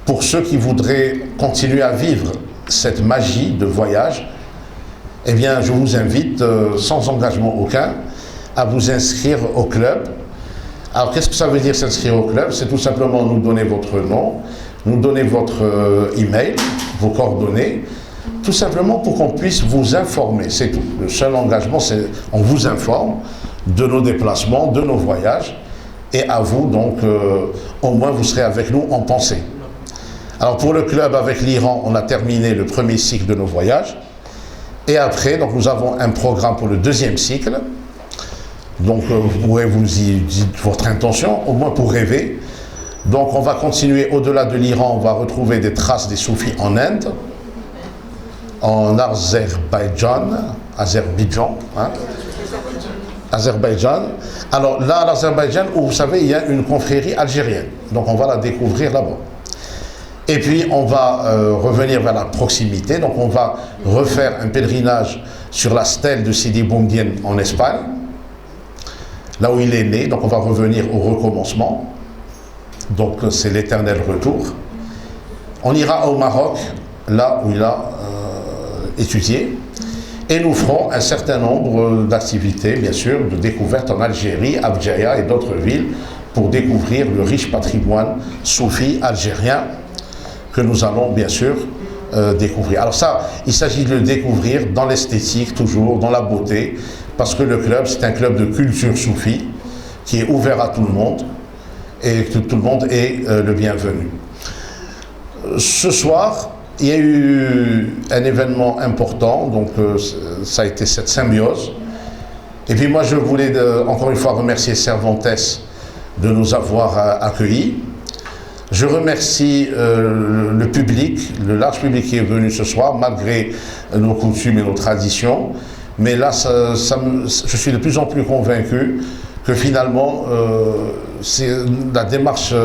pour ceux qui voudraient continuer à vivre cette magie de voyage, eh bien je vous invite sans engagement aucun à vous inscrire au club. Alors qu'est-ce que ça veut dire s'inscrire au club? C'est tout simplement nous donner votre nom, nous donner votre email, vos coordonnées, tout simplement pour qu'on puisse vous informer, c'est tout. Le seul engagement, c'est on vous informe de nos déplacements, de nos voyages, et à vous, donc, au moins vous serez avec nous en pensée. Alors pour le club avec l'Iran, on a terminé le premier cycle de nos voyages, et après, donc, nous avons un programme pour le deuxième cycle. Donc vous pourrez vous y dire votre intention, au moins pour rêver. Donc on va continuer au-delà de l'Iran, on va retrouver des traces des soufis en Inde, en Azerbaïdjan, hein, Azerbaïdjan. Alors là, l'Azerbaïdjan, où vous savez, il y a une confrérie algérienne. Donc on va la découvrir là-bas. Et puis on va revenir vers la proximité. Donc on va refaire un pèlerinage sur la stèle de Sidi Boumedienne en Espagne, là où il est né. Donc on va revenir au recommencement. Donc c'est l'éternel retour. On ira au Maroc, là où il a étudié. Et nous ferons un certain nombre d'activités, bien sûr, de découvertes en Algérie, à Abdjaya et d'autres villes, pour découvrir le riche patrimoine soufi algérien que nous allons, bien sûr, découvrir. Alors ça, il s'agit de le découvrir dans l'esthétique, toujours, dans la beauté, parce que le club, c'est un club de culture soufi, qui est ouvert à tout le monde, et que tout le monde est le bienvenu. Ce soir, il y a eu un événement important, donc ça a été cette symbiose. Et puis moi je voulais encore une fois remercier Cervantes de nous avoir accueillis. Je remercie le public, le large public qui est venu ce soir, malgré nos coutumes et nos traditions. Mais là, je suis de plus en plus convaincu que finalement, la démarche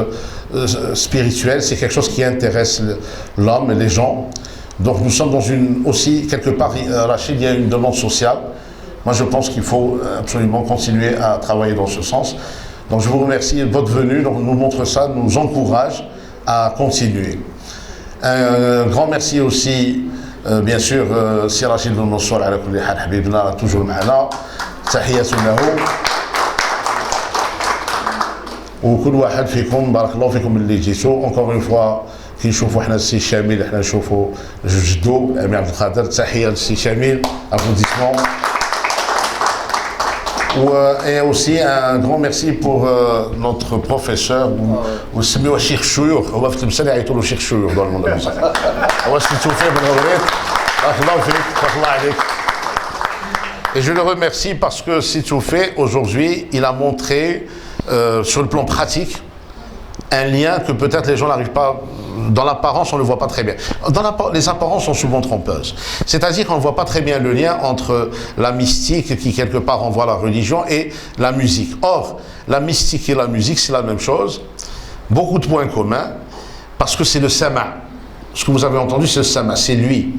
spirituelle, c'est quelque chose qui intéresse l'homme et les gens. Donc nous sommes dans aussi, quelque part, Rachid, il y a une demande sociale. Moi, je pense qu'il faut absolument continuer à travailler dans ce sens. Donc je vous remercie de votre venue, donc nous montre ça, nous encourage à continuer. Un grand merci aussi, bien sûr, si Rachid bin Mansour ala kulli hal habibna toujours معنا تحية له وكل واحد فيكم بارك الله فيكم اللي جيتوا. encore une fois كي نشوفوا حنا السي شامل حنا نشوفوا جدو الامير عبد القادر. تحية للسي شامل, applaudissements. Et aussi un grand merci pour notre professeur وسميوه الشيخ شيوخ. هو في التمثال يعيطوا له شيخ شيوخ dans le monde المصري. هو سميتو فيه بن غريب. بارك الله فيك, بارك الله عليك. Et je le remercie parce que Sitoufé, aujourd'hui, il a montré sur le plan pratique un lien que peut-être les gens n'arrivent pas, dans l'apparence on ne le voit pas très bien. Les apparences sont souvent trompeuses. C'est-à-dire qu'on ne voit pas très bien le lien entre la mystique qui quelque part renvoie à la religion et la musique. Or, la mystique et la musique c'est la même chose, beaucoup de points communs, parce que c'est le sama. Ce que vous avez entendu c'est le sama, c'est lui.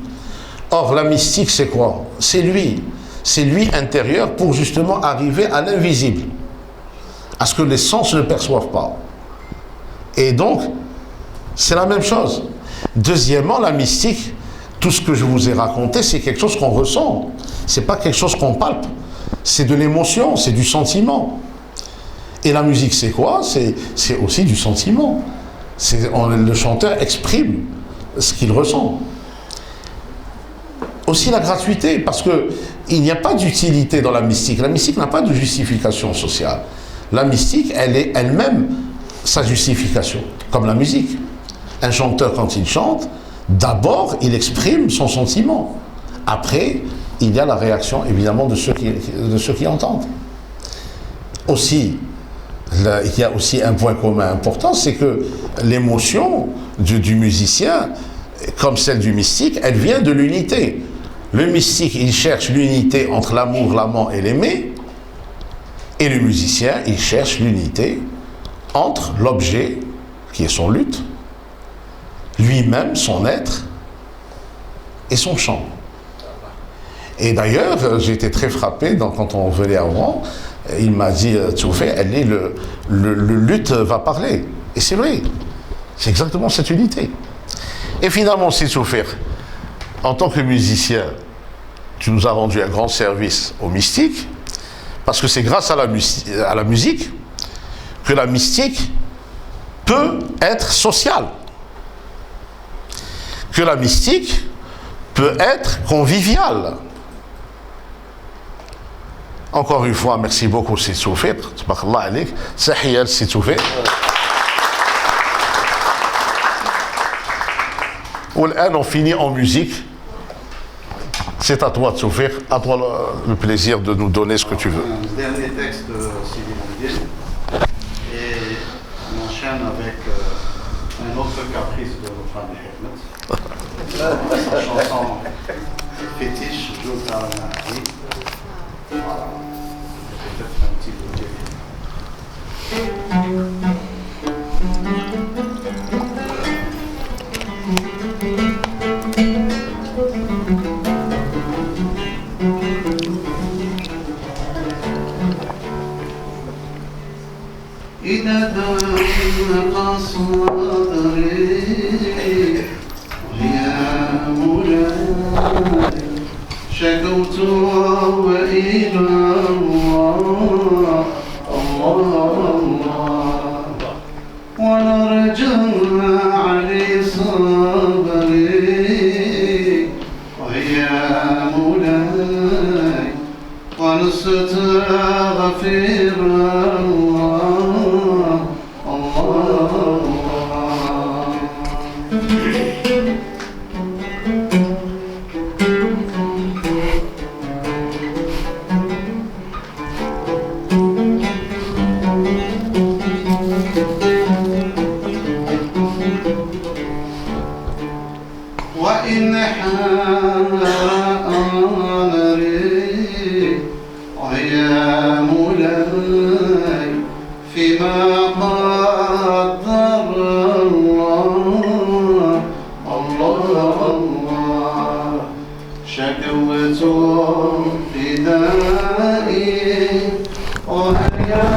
Or, la mystique c'est quoi? C'est lui. C'est lui intérieur pour justement arriver à l'invisible, à ce que les sens ne perçoivent pas. Et donc, c'est la même chose. Deuxièmement, la mystique, tout ce que je vous ai raconté, c'est quelque chose qu'on ressent. C'est pas quelque chose qu'on palpe. C'est de l'émotion, c'est du sentiment. Et la musique, c'est quoi? C'est aussi du sentiment. Le chanteur exprime ce qu'il ressent. Aussi la gratuité, parce qu'il n'y a pas d'utilité dans la mystique. La mystique n'a pas de justification sociale. La mystique, elle est elle-même sa justification, comme la musique. Un chanteur, quand il chante, d'abord, il exprime son sentiment. Après, il y a la réaction évidemment de ceux qui entendent. Aussi, il y a aussi un point commun important, c'est que l'émotion du musicien, comme celle du mystique, elle vient de l'unité. Le mystique, il cherche l'unité entre l'amour, l'amant et l'aimé, et le musicien, il cherche l'unité entre l'objet, qui est son luth, lui-même, son être, et son chant. Et d'ailleurs, j'ai été très frappé quand on venait avant, il m'a dit, Tsoufé, le luth va parler. Et c'est vrai, c'est exactement cette unité. Et finalement, c'est Tsoufé, en tant que musicien, tu nous as rendu un grand service au mystique, parce que c'est grâce à la musique que la mystique peut être sociale, que la mystique peut être conviviale. Encore une fois, merci beaucoup, Sidi Tawfiq. Tabarakallah alayk. Tahiyya Sidi Tawfiq. والآن on finit en musique. C'est à toi, Tawfiq. À toi le plaisir de nous donner ce que tu veux. Un dernier texte de Sidi Bouandine. Et on enchaîne avec un autre caprice de Rufani Hikmet. Sa chanson fétiche, Jout al-Mahdi. Voilà. Peut-être un petit peu de إذا ضاق صدري يا مولاي شكوت وإلى الله ونرجى علي صبري ويا مولاي ونستغفر Oh yeah.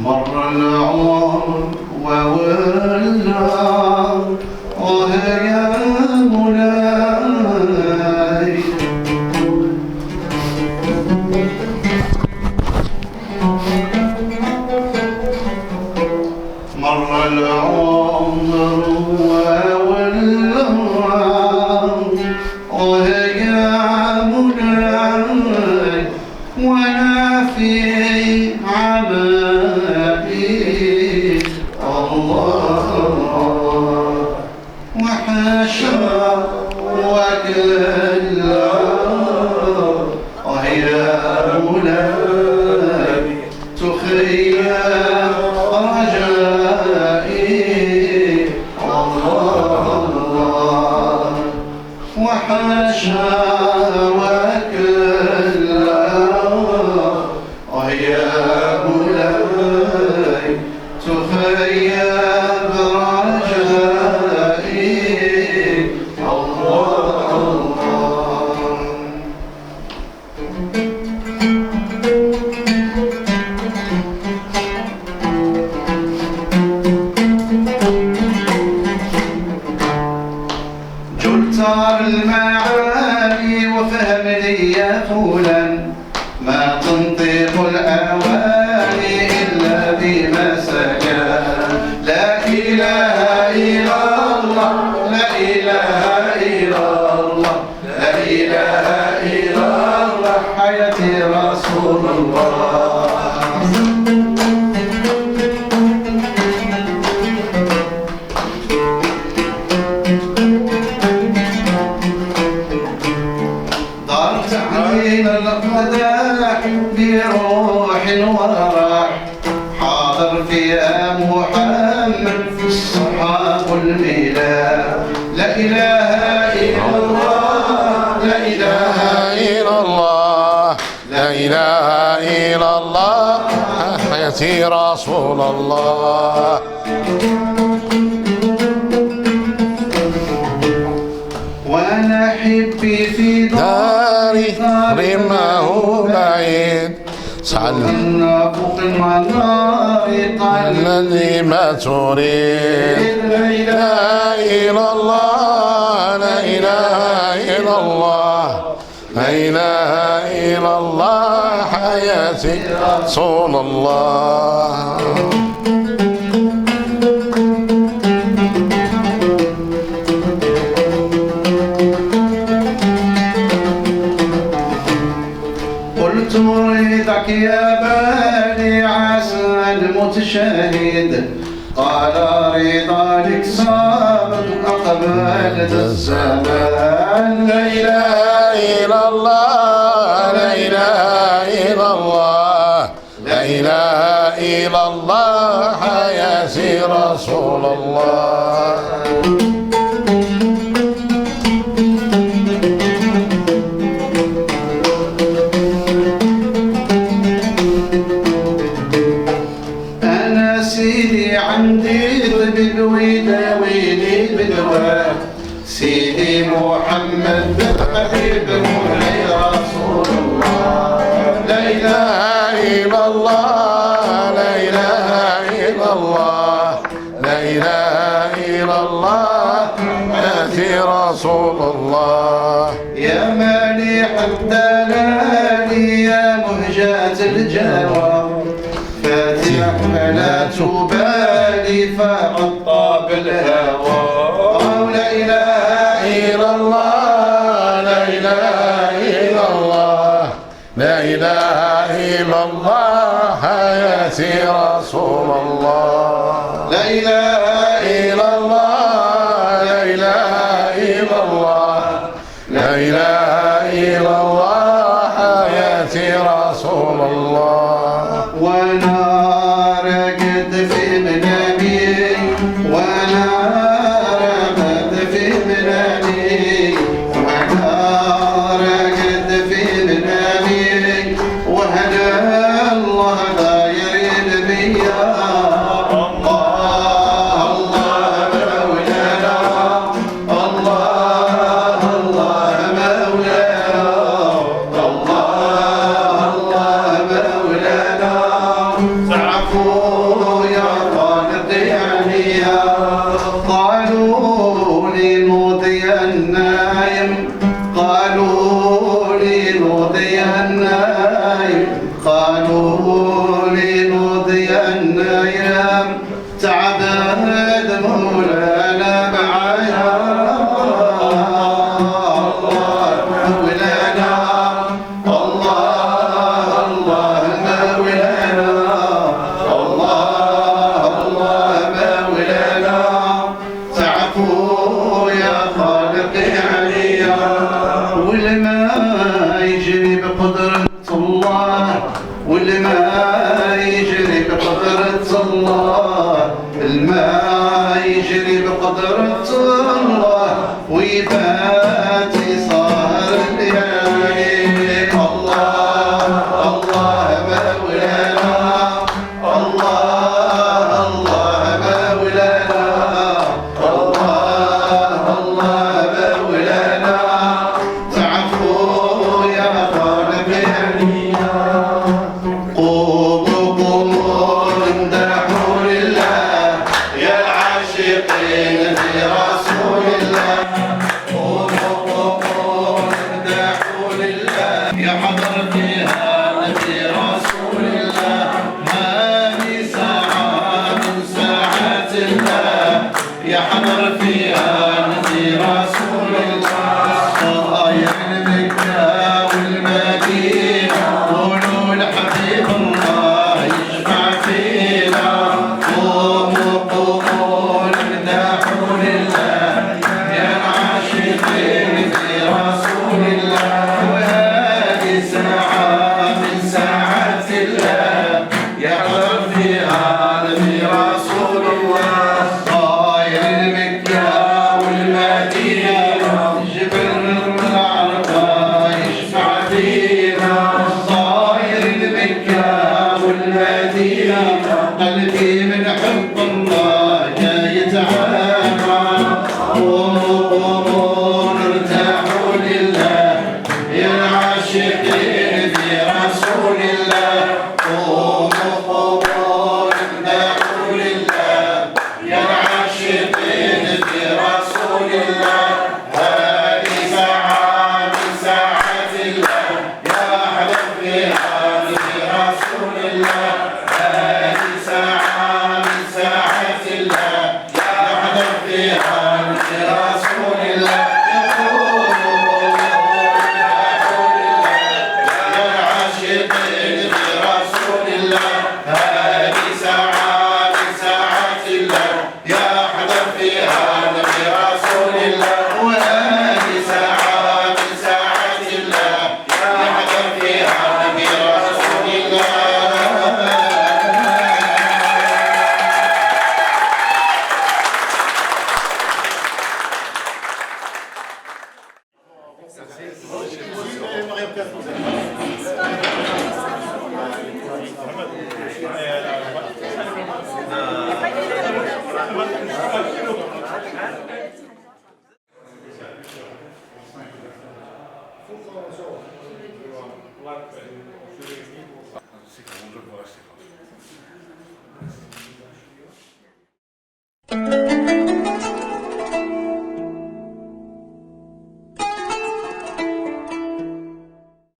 مر العمر وولى يا مولاي مر العمر وولى يا مولاي وانا في عمائي الله وحاشا وكلا يا مولاي تخيل رجائي الله وحاشا وكلا يا مولاي تخيل رجائي جلتار المعاني وفهم لي طولا ما تنطق الأواني إلا بما سكن لا إله إلا الله لا إله إلا الله لا إله إلا الله حياتي رسول الله دارت علينا القدح بروح وراح حاضر فيها محمد في الصحاب الميلاد لا إله إلا الله لا إله إلا الله لا إله إلا الله حياتي رسول الله وانا حبي في داري رماه بعيد سعل فوق المنار الذي ما تريد لا إله إلا الله لا إله إلا الله لا إله إلا الله حياتي رسول الله قلت اريدك يا بني عسى المتشهد قال رضا لك صابت أقبلت الزمان لا إله إلا الله لا إله إلا الله لا إله إلا الله حياتي رسول الله أنا سيدي عندي طبيب ويداويني بدواء سيدي محمد الحبيب مولاي رسول الله لا إله إلا الله لا إله إلا الله لا إله إلا الله حياتي رسول الله يا مالح الدلال يا مهجة الجواب فاتح فلا تبالي فغطى بالهوى لا إله إلا الله لا إله إلا الله لا إله إلا الله حياتي رسول الله لا إله إلا الله لا إله إلا الله لا إله إلا الله حياتي رسول الله وانا رقد في منامي وانا رقد في منامي وانا رقد في منامي وهدى الله داير بيا الله الله تعفو يا خالقي عليا. قالوا لي نوضي النايم، قالوا لي نوضي النايم، قالوا لي نوضي النايم، تعبد مولانا معايا. والماء يجري بقدرة الله، الماء يجري بقدرة الله، ويبات صار الليالي. الله الله مولانا، الله الله مولانا، الله الله مولانا، تعفو يا خالقي عليا. قوموا قوموا امدحوا لله يا العاشقين في رسول الله. قوموا قوموا امدحوا لله يا حضرتها في رسول الله. ما في ساعة من ساعات الله يا حضر فيها في رسول الله. صاير مكة والمدينة قولوا لحبيب الله يشفع فينا. قوموا قوموا امدحوا لله يا العاشقين في رسول الله. وهذه ساعة من ساعات الله يحضر فيها نبي رسول الله. صاير مكة والمدينة جبل العرفة يشفع فينا. صاير مكة والمدينة قلبي من حب الله جاي يتعافى. قوموا قوموا ارتاحوا لله يا العاشقين في رسول الله. قوموا قوموا امدحوا لله يا العاشقين في رسول الله. هذه ساعة من ساعات الله يا أحلى فيها في رسول الله. هذه ساعة من ساعات الله يا أحلى فيها في رسول الله. يا العاشقين في رسول الله. هذه ساعة من ساعات الله يا أحلى فيها في رسول الله. وهذه ساعة من ساعات الله يا أحلى فيها في رسول الله. Sì, comunque può essere.